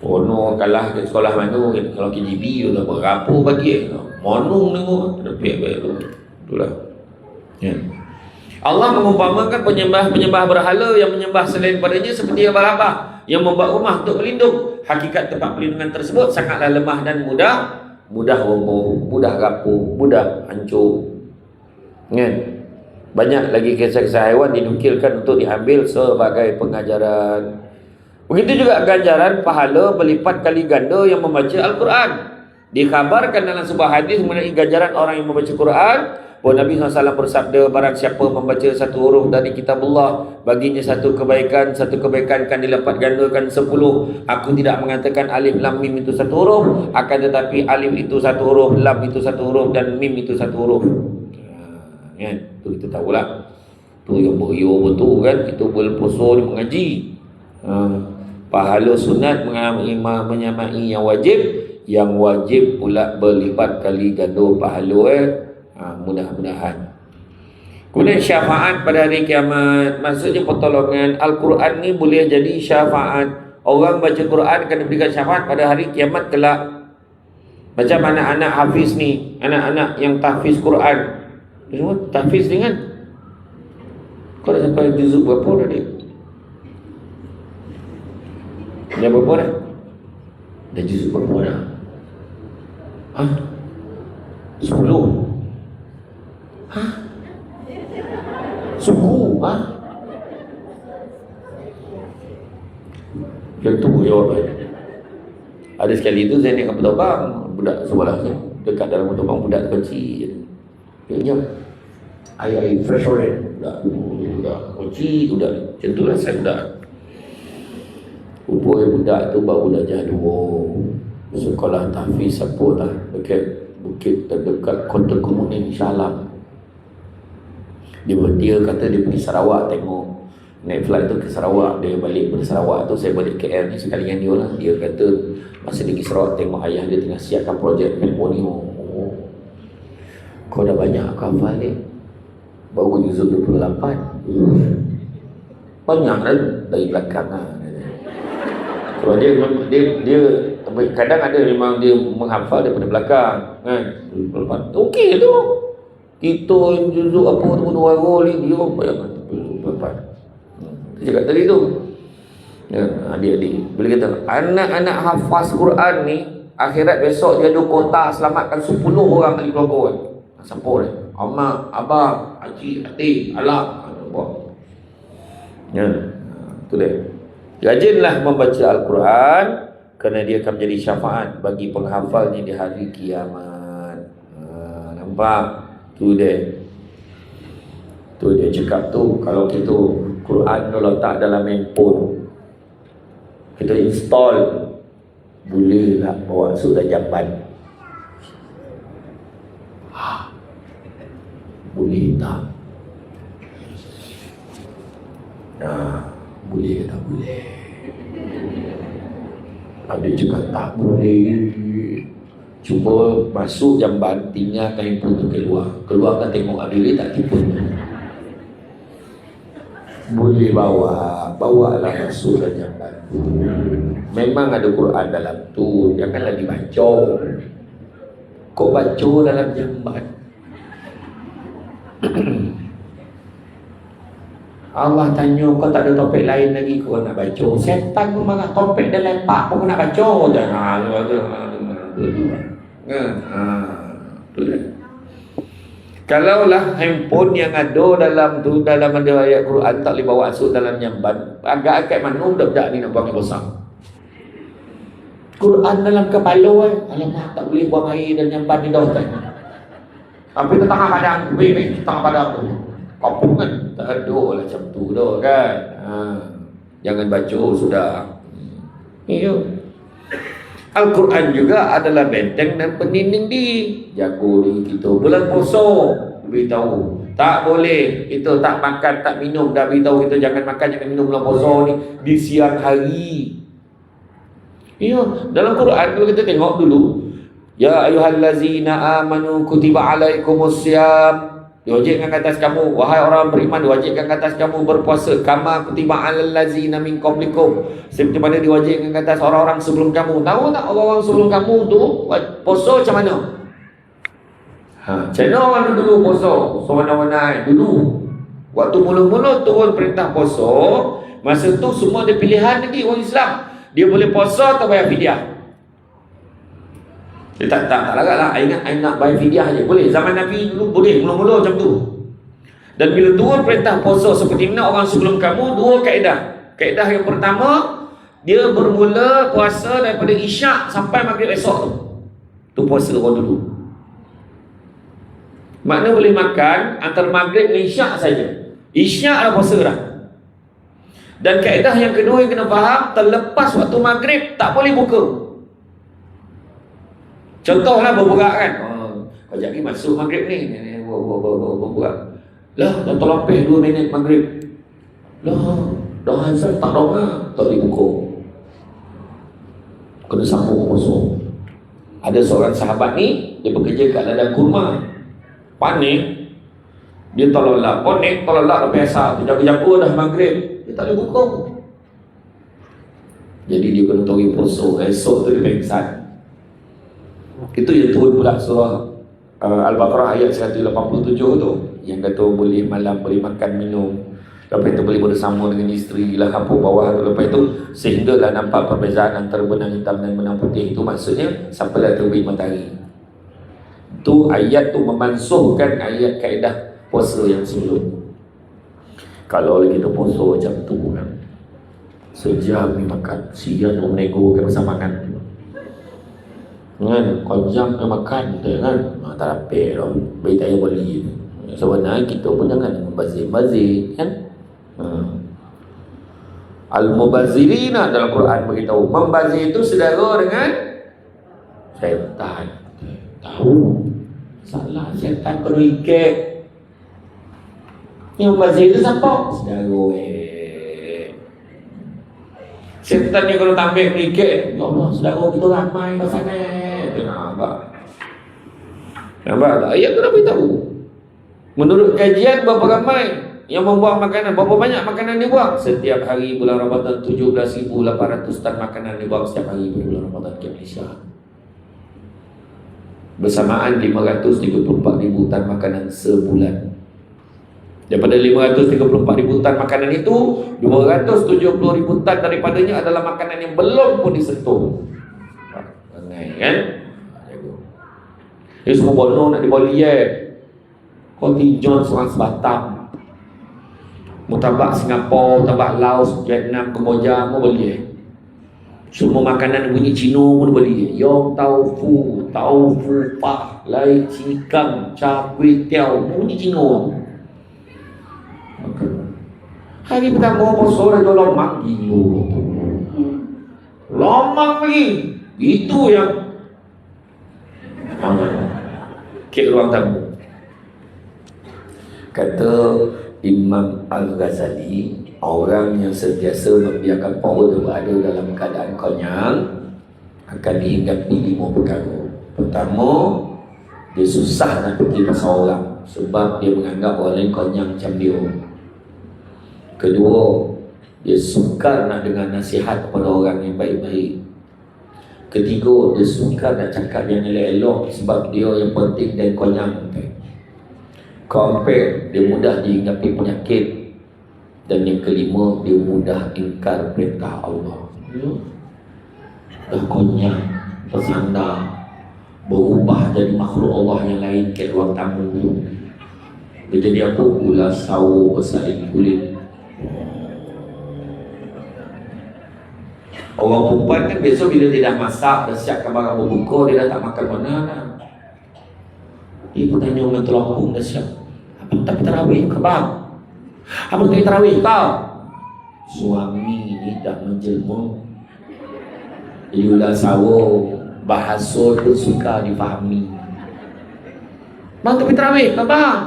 Kono kalah ke sekolah mana, kalau KGB tu berapa bagi Monung tengok baik-baik tu. Itulah. Ya. Allah mengumpamakan penyembah-penyembah berhala yang menyembah selain padanya seperti abah-abah yang membuat rumah untuk berlindung. Hakikat tempat perlindungan tersebut sangatlah lemah dan mudah roboh, mudah rapuh, mudah hancur. Kan? Banyak lagi kisah-kisah haiwan dinukilkan untuk diambil sebagai pengajaran. Begitu juga ganjaran pahala berlipat kali ganda yang membaca Al-Quran. Dikhabarkan dalam sebuah hadis mengenai ganjaran orang yang membaca Quran, bahawa Nabi SAW bersabda, barang siapa membaca satu huruf dari kitab Allah, baginya satu kebaikan akan dilipat gandakan 10. Aku tidak mengatakan alif lam mim itu satu huruf, akan tetapi alif itu satu huruf, lam itu satu huruf, dan mim itu satu huruf. Kan? Itu kita tahulah. Tu yang berio betul kan, kita berpuasa ni mengaji. Pahala sunat menyamai yang wajib pula berlipat kali ganda pahala. Mudah-mudahan. Kemudian syafaat pada hari kiamat, maksudnya pertolongan. Al-Quran ni boleh jadi syafaat. Orang baca Quran akan diberikan syafaat pada hari kiamat kelak. Macam anak-anak hafiz ni, anak-anak yang tahfiz Quran. Semua tahfiz dengan kau dah sampai juzuk berapa dah dia? Dah berapa dah? Dah juzuk berapa dah? 10. Sungguh Yang tu jawapan. Ada sekali tu saya naik kapal terbang, budak sebelah saya dekat dalam kapal terbang, budak kecil je. Dia air fresh orange. Budak kecil, budak macam tu lah saya budak. Rupanya budak tu baru dah jaduh sekolah tahfiz apa tak dekat bukit terdekat Kota Kemuning Shah. Dia kata dia pergi Sarawak tengok, naik flight tu ke Sarawak. Dia balik dari Sarawak tu, saya balik KL ni sekali dengan dia lah. Dia kata masa dia pergi Sarawak tengok ayah dia tengah siapkan projek California. Kau dah banyak kau hafal ni, baru juzuk 28. Banyak dah dari belakang lah. Sebab dia kadang ada memang dia menghafal daripada belakang kan. Okey tu. Kita yang juzuk apa tu dua orang dia bayangkan berapa. Dia cakap tadi tu. Ya, adik-adik boleh kata anak-anak hafaz Quran ni akhirat besok dia ada kota selamatkan 10 orang dari keluarga kan. Siapa dia? Amak, abang, haji, atik, alak. Ya, tu dia. Rajinlah membaca Al-Quran kerana dia akan menjadi syafaat bagi penghafalnya di hari kiamat. Nampak? Tu dia cakap tu, kalau kita Quran kalau letak dalam handphone, kita install, boleh lah bawa masuk dalam jamban. Boleh tak? Boleh tak boleh? Ada cakap tak boleh. Cuba masuk jamban, tinggalkan handphone tu keluarkan tengok ada dia tak tipu. Boleh bawalah masuk dalam jamban. Memang ada Quran dalam tu, janganlah dibaca. Kau baca dalam jamban. Allah tanya kau tak ada topik lain lagi kau nak baca. Setan pun marah, topik dia lempak pun kau nak baca. Jangan tu dah. Kalaulah handphone yang ada dalam tu, dalam ada ayat Quran tak boleh bawa masuk dalam jamban, agak-agak mana budak-budak ni nak buang air besar. Quran dalam kepala alamak tak boleh buang air dalam jamban ni dah tak. Tapi ke tengah padang, tengah padang tu. Kampung kan tak ada lah macam tu dah kan. Jangan baca sudah. Ya. Al-Quran juga adalah benteng dan pendinding diri. Jaga diri kita. Bulan puasa beritahu tak boleh kita tak makan tak minum, dah beritahu kita jangan makan jangan minum bulan puasa ni di siang hari. Ya, dalam Quran kalau kita tengok dulu, ya ayyuhallazina amanu kutiba alaikumusiyam, diwajibkan ke atas kamu, wahai orang beriman, diwajibkan ke atas kamu berpuasa, kama kutiba alal ladzina min qablikum, seperti mana diwajibkan ke atas orang-orang sebelum kamu. Tahu tak orang-orang sebelum kamu tu puasa macam mana? Macam mana orang dulu puasa? So mana-mana dulu. Waktu mula-mula turun perintah puasa, masa tu semua ada pilihan lagi orang Islam. Dia boleh puasa atau bayar fidyah. Dia tak larat lah. I nak bayar fidyah je. Boleh. Zaman Nabi dulu boleh. Mula-mula macam tu. Dan bila turun perintah puasa seperti mana orang sebelum kamu, dua kaedah. Kaedah yang pertama, dia bermula puasa daripada isyak sampai maghrib esok tu. Tu puasa orang dulu. Makna boleh makan antara maghrib dan isyak saja. Isyak dah puasa dah. Dan kaedah yang kedua yang kena faham, terlepas waktu maghrib tak boleh buka. Contohlah berburak kan. Kejap lagi masuk maghrib ni. Berburak. Lah, dah terlapis 2 minit maghrib. Lah, dah azan tak doa, tak boleh buka. Kena sambung puasa. Ada seorang sahabat ni, dia bekerja kat ladang kurma. Panik. Dia tolak-lak. Konek, tolak-lak dah biasa. Kejap-kejap dah maghrib. Dia tak boleh buka. Jadi dia kena tolong puasa. Esok tu dia pengsan. Itu yang turun pula surah Al-Baqarah ayat 187 tu. Yang kata boleh malam, boleh makan, minum. Lepas itu boleh bersama dengan isteri lah, apa bawah. Lepas itu sehinggalah nampak perbezaan antara benang hitam dan benang putih. Itu maksudnya sampailah terbit matahari. Itu ayat tu memansuhkan ayat kaedah puasa yang sebelum. Kalau kita puasa macam tu kan, sejam ni makan, siang nak menego ke pasangan kan, kau jam nak makan kita kan, tak dapat dah, baik tak payah beli. Sebenarnya kita pun jangan membazir-bazir kan. Al-Mubazirina dalam Quran beritahu, membazir itu sedara dengan syaitan. Tahu salah, syaitan kena ikat. Yang membazir itu siapa? Sedara syaitan yang kalau tampil ikat. Ya Allah, sedara kita ramai pasangan. Nampak tak? Ayat tu dah beritahu. Menurut kajian berapa ramai yang membuang makanan, berapa banyak makanan dibuang setiap hari bulan Ramadan? 17,800 tan makanan dibuang setiap hari bulan Ramadan ke Malaysia. Bersamaan 534,000 tan makanan sebulan. Daripada 534,000 tan makanan itu, 270,000 tan daripadanya adalah makanan yang belum pun disentuh. Angai kan? Dia semua bodoh nak diboli kontinjon seorang sebatang. Mutabak Singapura, mutabak Laos, Vietnam, Kemboja, mau beli semua makanan bunyi Cina pun beli. Yong taufu, pah, lai cikang, cakwe tiao, bunyi Cina. Hari pertama puasa dah lomang gila. Lomang lagi. Itu yang ke ruang tamu. Kata Imam Al-Ghazali, orang yang sentiasa membiarkan power berada dalam keadaan konyang akan dihinggapi 5 perkara. Pertama, dia susah nak pergi pasal orang sebab dia menganggap orang lain konyang macam dia. Kedua, dia sukar nak dengar nasihat kepada orang yang baik-baik. Ketiga, dia suka nak cakap yang elok-elok sebab dia yang penting dan konyang. Keempat, dia mudah dihinggapi penyakit. Dan yang kelima, dia mudah ingkar perintah Allah. Dah konyang, tersandar, berubah jadi makhluk Allah yang lain ke ruang tamu tu. Dia jadi apa? Ulas sawo bersalin kulit. Orang perempuan kan biasa bila dia dah masak, dah siapkan barang berbuka, dia dah tak makan mana dah. Dia pun tanya orang telokong dah siap. Abang tak terawih ke bang? Abang tak terawih kau? Suami ni dah menjelma. Yulah sawo, bahasa pun suka difahami. Bang tak terawih ke bang?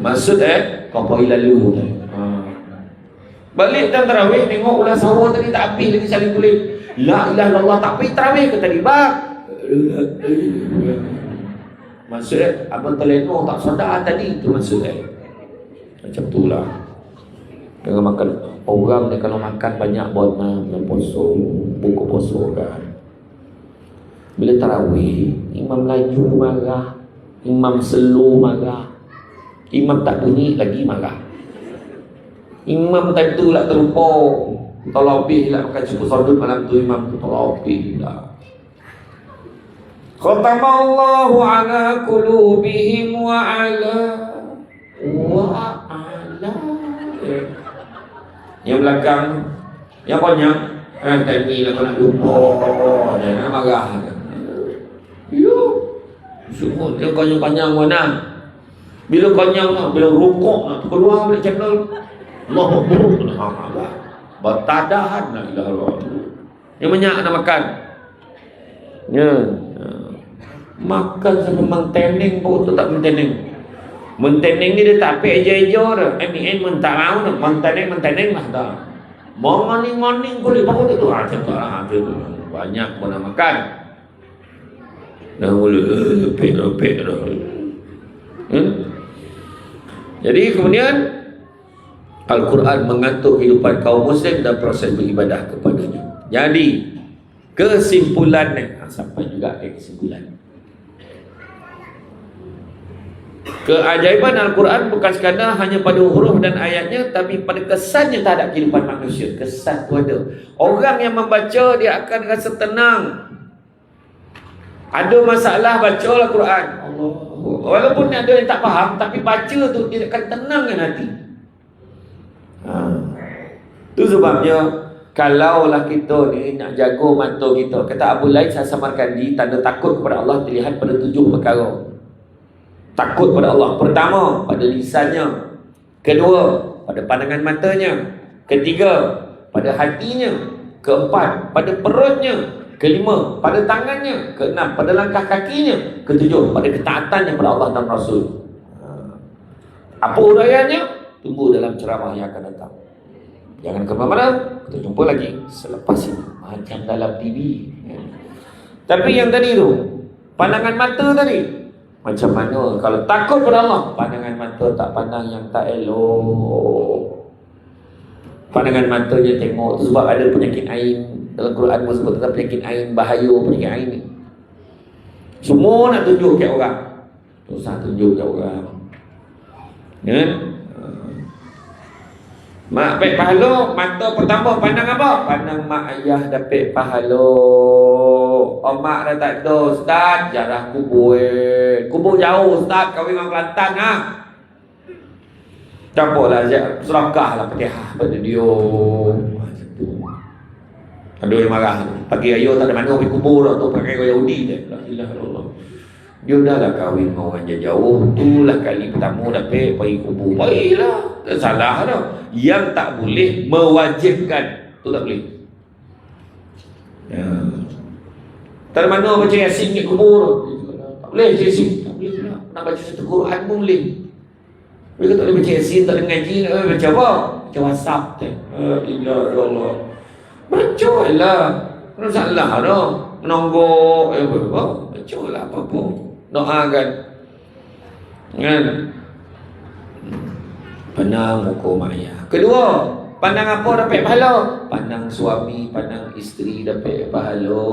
Maksud kau pergi lalu tu. Balik dan tarawih, tengok ulah sawah tadi tak habis lagi salin kulit. La ilaha illallah, tak pergi tarawih ke tadi bang? Maksud abang terlena tak sedar tadi. Itu maksud macam tu lah. Jangan makan. Orang ni kalau makan banyak buat puasa, buka puasa kan. Bila tarawih, imam laju marah, imam slow marah, imam tak bunyi lagi marah, imam time tu lah terlupa talabih lah, makan cukup sudut malam tu imam tu talabih lah. Khatamallahu ala qulubihim wa ala yang belakang, yang banyak time ni lah kau nak lupa, jangan marah. Ya, semua dia konyang-konyang mana. Bila konyang nak, bila rukuk nak keluar balik channel Allahu Akbar. Bertadahan la ilaha illallah. Yang banyak nak makan. Ya. Makan sampai menteneng pun tu tak menteneng. Menteneng ni dia tak pek eja-eja dah. MN mentak mau dah. Menteneng lah dah. Morning kulit baru tu. Banyak pun nak makan. Dah mula pek dah. Jadi kemudian Al-Quran mengatur kehidupan kaum muslim dan proses beribadah kepadanya. Jadi kesimpulannya, sampai juga kesimpulan. Keajaiban Al-Quran bukan sekadar hanya pada huruf dan ayatnya, tapi pada kesannya terhadap kehidupan manusia. Kesan tu ada. Orang yang membaca dia akan rasa tenang. Ada masalah baca Al-Quran, Allah. Walaupun ada yang tak faham, tapi baca tu dia akan tenangkan hati. Itu sebabnya kalaulah kita ni nak jaga mata kita, kata Abu Laith Samarkandi, tanda takut kepada Allah dilihat pada 7 perkara. Takut pada Allah, pertama pada lisannya, kedua pada pandangan matanya, ketiga pada hatinya, keempat pada perutnya, kelima pada tangannya, keenam pada langkah kakinya, ketujuh pada ketaatannya kepada Allah dan Rasul. Apa uraiannya? Tunggu dalam ceramah yang akan datang. Jangan ke mana-mana. Kita jumpa lagi selepas ini, macam dalam TV. Tapi yang tadi tu, pandangan mata tadi, macam mana kalau takut pada Allah, pandangan mata tak pandang yang tak elok. Pandangan mata je tengok. Sebab ada penyakit ain. Dalam Quran pun sebut tentang penyakit ain, bahaya penyakit ain ni. Semua nak tunjuk kat orang. Susah tunjuk kat orang. Ya? Mak dapat pahala, mata pertama pandang apa? Pandang mak ayah dapat pahala. Mak dah tak ada, Ustaz, jarah kubur. Kubur jauh, Ustaz, kahwin orang Kelantan ha. Campurlah serakah lah Fatihah pada dia. Ada yang marah. Pagi ayo tak ada mana pergi kubur tu, pakai orang Yahudi je. La ilaha illallah. Dia dah lah kahwin dengan orang jauh. Itulah kali pertama dapat pergi kubur. Baiklah, tak salah dah. Yang tak boleh mewajibkan, tu tak boleh. Ya. Tak ada mana baca Yasin kat kubur. Tak boleh baca Yasin. Tak boleh pula. Nak baca satu Quran pun boleh. Mereka tak boleh baca Yasin, tak boleh ngaji. Baca apa? Baca WhatsApp tu. Ya Allah. Baca lah. Tak salah dah. Menonggok. Baca lah apa-apa. Doakan. Kan? Pandang muka mak ayah. Kedua, pandang apa dapat pahala? Pandang suami, pandang isteri dapat pahala.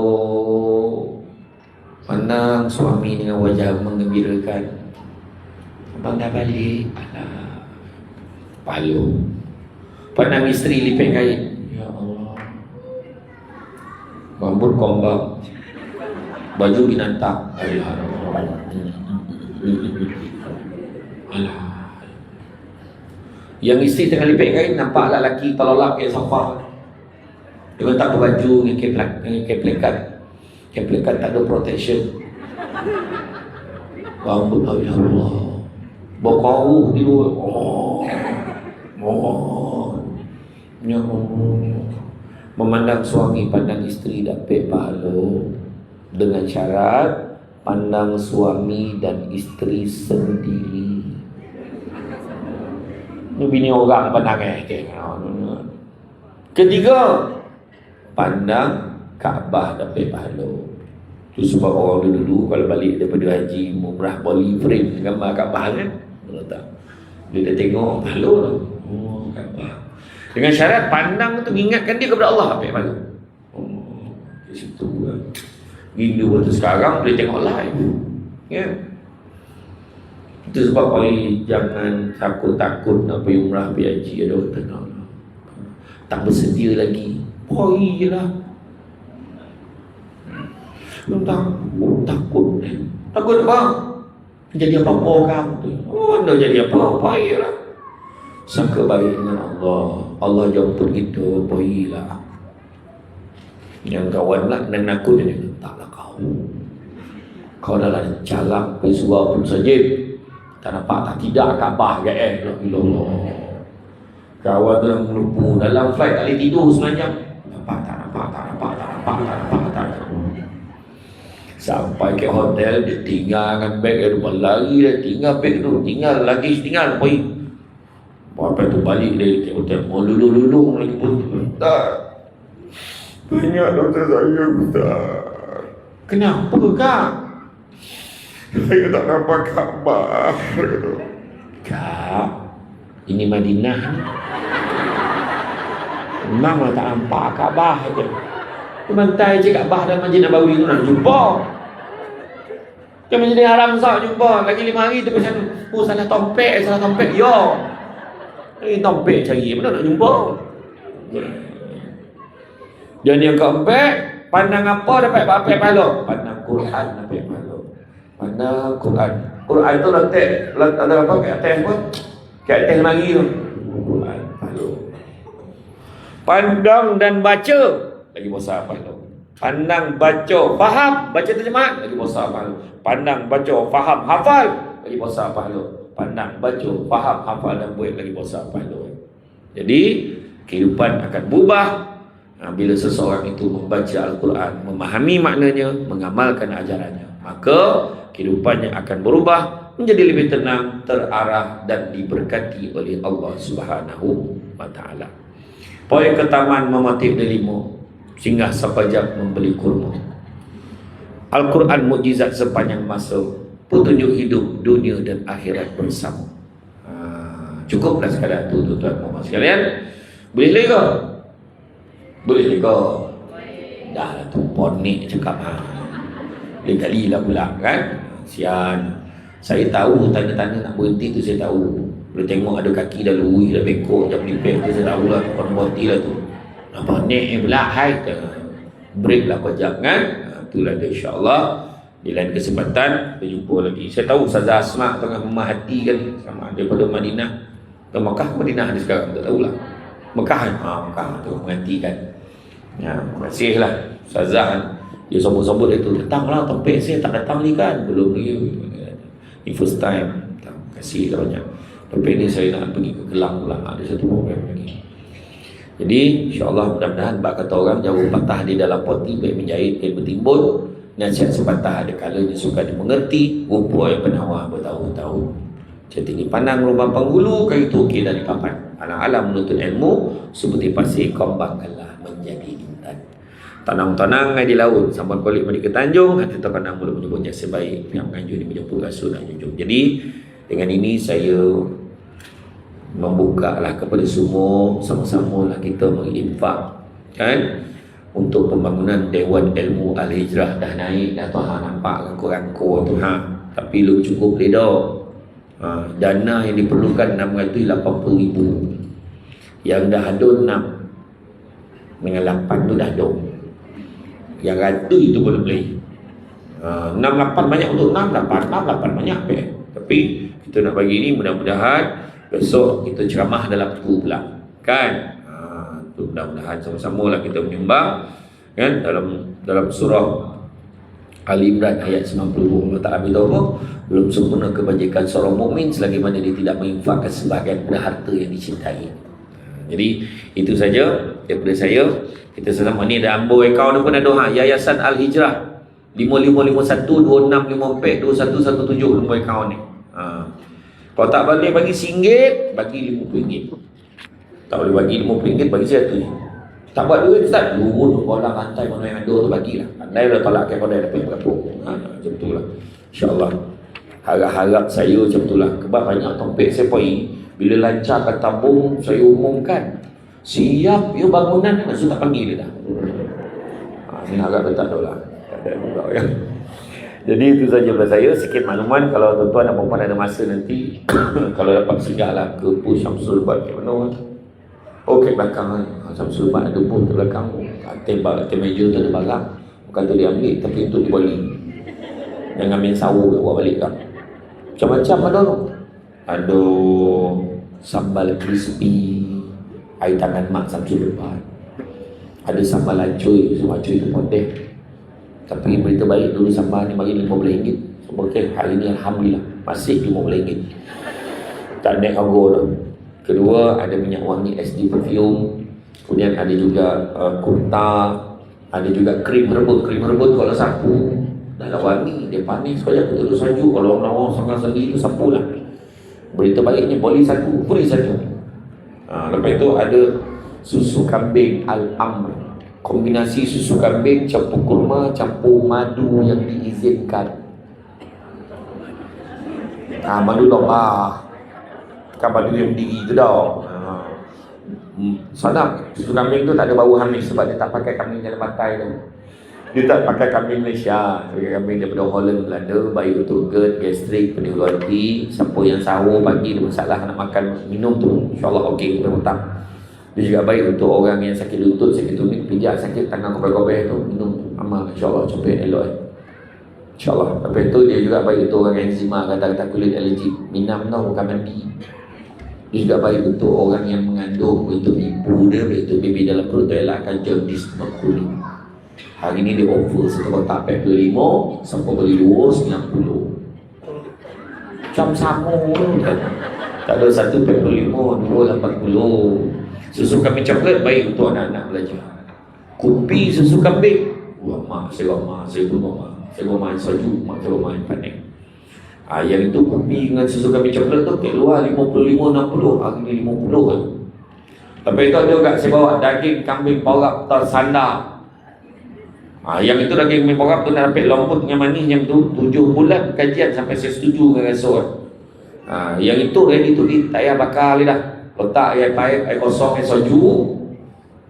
Pandang suami dengan wajah menggembirakan. Abang dah balik. Alah. Pahala. Pandang isteri lipet kain. Ya Allah. Rambut kombang. Baju binatang. Alah. Yang isteri tengah lipet kain, nampaklah lelaki terlolak kat sofa. Dia letak baju dengan keplekat. Keplekat tak ada protection. Rambut Allah. Bokau tidur. Ya Allah. Memandang suami, pandang isteri dapat pahala. Dengan syarat pandang suami dan isteri sendiri. Ini bini orang pandang Ketiga, pandang Kaabah dapat pahala. Itu sebab orang dulu kalau balik daripada haji, umrah, bali frame gambar Kaabah kan. Tak. Dia dah tengok pahala. Oh, Kaabah. Dengan syarat pandang tu ingatkan dia kepada Allah dapat pahala. Oh, di situ kan. Rindu waktu sekarang boleh tengok live. Ya. Itu sebab jangan takut-takut nak pergi umrah, pergi haji. Ada orang tenang, tak bersedia lagi, pergi je lah. Takut apa? Jadi apa-apa kamu tu. Mana jadi apa? Pergi lah. Sangka baik dengan Allah jemput kita, pergilah. Yang kawan lah kena nakut dia, taklah kau dalam calak pesuah pun saja tak nampak, tak tidak Kaabah ke Allah. Kawan tu yang melupu dalam flight, tak boleh tidur sepanjang. Tak nampak. Sampai ke hotel, dia tinggalkan beg, dia lupa lari, dia tinggal beg tu, tinggal lagi, tinggal pergi. Sampai tu balik dia ke hotel, mau lulung lagi pun. Banyak doktor saya, Ustaz. Kenapa kak? Saya tak nampak Kaabah. Kak, ini Madinah ni. Memang tak nampak Kaabah je. Mantai je Kaabah dan Masjid Nabawi tu nak jumpa. Kan Masjid Haram sah jumpa. Lagi 5 hari tu macam salah tompek. Yo. Ini tompek cari, mana nak jumpa? Dan yang keempat, pandang apa dapat pahala? Pandang Quran dapat pahala. Pandang Quran. Quran tu letak ada apa kat atas pun? Kat atas lagi tu. Quran pahala. Pandang dan baca lagi besar pahala. Pandang, baca, faham, baca terjemahan lagi besar pahala. Pandang, baca, faham, hafal lagi besar pahala. Pandang, baca, faham, hafal dan buat lagi besar pahala. Jadi kehidupan akan berubah bila seseorang itu membaca Al-Quran, memahami maknanya, mengamalkan ajarannya, maka kehidupannya akan berubah menjadi lebih tenang, terarah dan diberkati oleh Allah Subhanahu wa taala. Poin ke-8 memetik delima, singgah sapajak membeli kurma. Al-Quran mukjizat sepanjang masa, petunjuk hidup dunia dan akhirat bersama. Cukuplah sekadar tu tuan-tuan dan puan sekalian. Boleh lagi ke? Boleh ke? Dah lah tu ponik cakap Lain kali lah pula kan. Sian. Saya tahu tanda-tanda nak berhenti tu saya tahu. Boleh tengok ada kaki dah lurus, dah bengkok, dah pelipet tu saya tahu lah. Orang berhenti lah tu. Nak ponik pula hai. Break lah kejap kan. Itulah dia insyaAllah. Di lain kesempatan kita jumpa lagi. Saya tahu Ustazah Asma tengah memahati kan sama daripada Madinah ke Mekah. Madinah dia sekarang tak tahulah. Mekah Mekah tu menghentikan. Ya, terima kasih lah Ustazah kan. Dia sombong-sombong dia tu, datanglah topik saya tak datang ni kan. Belum lagi. Ini first time. Terima kasih lah banyak. Topik ni saya nak pergi ke Kelang pula. Ada satu program lagi. Jadi insyaAllah mudah-mudahan bak kata orang jauh patah di dalam poti baik menjahit baik bertimbun. Nasihat sepatah ada kalanya suka dimengerti. Rupa yang penawar bertahun-tahun. Cantik dipandang rumah penghulu, kayu tukir dari papan. Alang-alang menuntut ilmu seperti pasir kembangkanlah menjadi intan. Tanang-tanang di laut sampai kulit mandi ke Tanjung, hati terpandang mula menyebutnya sebaik yang menganjur di menjemput rasul dan junjung. Jadi dengan ini saya membuka lah kepada semua, sama-sama lah kita menginfak kan untuk pembangunan Dewan Ilmu Al-Hijrah. Dah naik dah tu nampak rangkul-rangkul tu tapi belum cukup dah. Dana yang diperlukan 680,000. Yang dah ada 6 dengan 8 tu dah ada. Yang ratus itu boleh beli. 6-8 banyak untuk 6-8 banyak tapi kita nak bagi ni mudah-mudahan besok kita ceramah dalam tu pula kan. Mudah-mudahan sama-sama lah kita menyumbang kan dalam surah Ali Imran ayat 90. Allah Ta'ala beritahu apa? Belum sempurna kebajikan seorang mukmin selagi mana dia tidak menginfakkan sebahagian harta yang dicintai. Jadi itu saja daripada saya. Kita sesama ni ada ambo akaun pun ada Yayasan Al-Hijrah 5551 2654 2117 nombor akaun ni. Kalau tak boleh bagi RM1, bagi RM50. Tak boleh bagi RM50, bagi RM100. Tak buat duit Ustaz, lurus bola rantai mana yang ada tu bagilah. Pandai dah tolak ke pandai dapat berapa. Macam tu lah. InsyaAllah. Harap-harap saya macam tu lah. Sebab banyak topik saya pergi. Bila lancar kat tabung, saya umumkan. Siap ya bangunan, langsung tak panggil dia dah. Ini harap dia tak ada lah. Jadi itu saja daripada saya, sikit makluman. Kalau tuan-tuan dan puan ada masa nanti kalau dapat singgahlah ke Push Syamsul Bat ke mana. Okey, belakang Syamsul Bat ada pun ke belakang. Tembak meja tu ada barang. Bukan tu dia ambil, tapi untuk dibalik. Jangan main sawu bawa balik kan. Macam-macam ada tu. Ada sambal crispy, air tangan mak Syamsul Bat. Ada sambal lacoy, lacoy tu poteh. Tapi berita baik, dulu sambal ni bagi RM15. Okey, hari ni alhamdulillah masih RM15. Tak naik harga dah. Kedua, ada minyak wangi SD perfume. Kemudian ada juga kurta, ada juga krim herba. Krim herba tu kalau sapu dah lah wangi, dia panis saja aku terus saju. Kalau orang sangat sendiri tu sapu lah. Berita baiknya boleh satu, free satu. Lepas itu ada susu kambing Al-Amr. Kombinasi susu kambing campur kurma, campur madu yang diizinkan. Madu domba. Kan madu yang berdiri tu dah. Sadap, susu kambing tu tak ada bau hamis sebab dia tak pakai kambing dalam batai tu. Dia tak pakai kambing Malaysia, pakai kambing daripada Holland, Belanda. Baik untuk GERD, gastrik, penyuluh hati. Siapa yang sahur pagi ada masalah nak makan minum tu, InsyaAllah okey kita petang. Dia juga baik untuk orang yang sakit lutut, sakit tumit, pijak, sakit tangan kobel-kobel tu, minum amal, insyaAllah capek elok InsyaAllah. Lepas tu dia juga baik untuk orang yang eczema, kata-kata kulit alergik. Minum tau, bukan mandi. Dia juga baik untuk orang yang mengandung, untuk ibu dia, untuk baby dalam perut dia elakkan jaundice kuning. Hari ni dia offer satu kotak 45, sampai beli 2, 90. Macam sama kan. Tak ada satu 45, 2, 80. Susu kambing coklat baik untuk anak-anak belajar. Kopi susu kambing, wah mak, saya belum mak. Saya belum main salju, mak saya belum main panik. Yang itu kopi dengan susu kambing coklat tu keluar 55, 60, hari ni 50 kan. Lepas itu ada juga saya bawa daging kambing porap tersandar. Yang itu daging kambing porap tu nak dapat lomputnya manis yang tu 7 bulan kajian sampai saya setuju dengan rasul. Yang itu ready to eat, tak payah bakar lidah. Letak air kosong, air soju,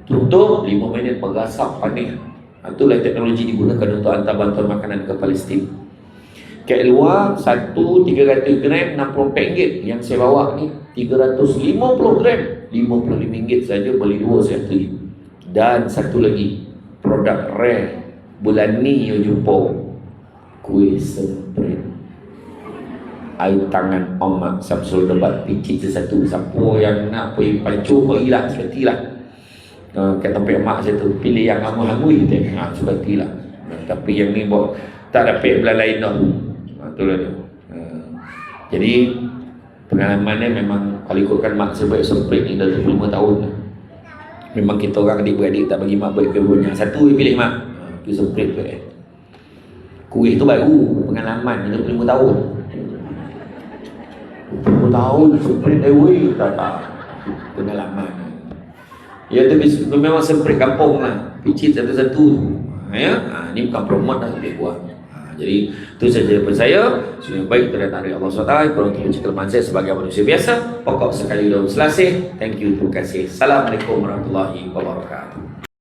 tutup 5 minit berasap panik. Itulah teknologi digunakan untuk hantar bantuan makanan ke Palestin. Kat luar 1 300 gram RM64. Yang saya bawa ni 350 gram RM55 saja, beli 2 saya beli. Dan satu lagi produk rare bulan ni you jumpa, kuih semprit air tangan Omak Syamsul Debat picit satu. Siapa yang nak pergi pancur pergilah, sebatilah. Kata tempat mak saya tu, pilih yang hangus-hangus je. Sebatilah. Tapi yang ni buat tak dapat belah lain dah. Itulah dia. Jadi pengalamannya memang kalau ikutkan mak saya buat semprit ni dah 25 tahun dah. Memang kita orang adik-beradik tak bagi mak buat kebun. Yang satu dia pilih mak, itu semprit tu. Kuih tu baru pengalaman 25 tahun. 20 tahun semprit highway tak pengalaman. Ya tu memang semprit kampung lah, picit satu-satu. Ni bukan promote dah, lebih kuat. Jadi itu saja daripada saya. Semua baik terhadap Allah SWT. Kurang untuk kelemahan saya sebagai manusia biasa. Pokok sekali dalam selasih. Thank you, terima kasih. Assalamualaikum warahmatullahi wabarakatuh.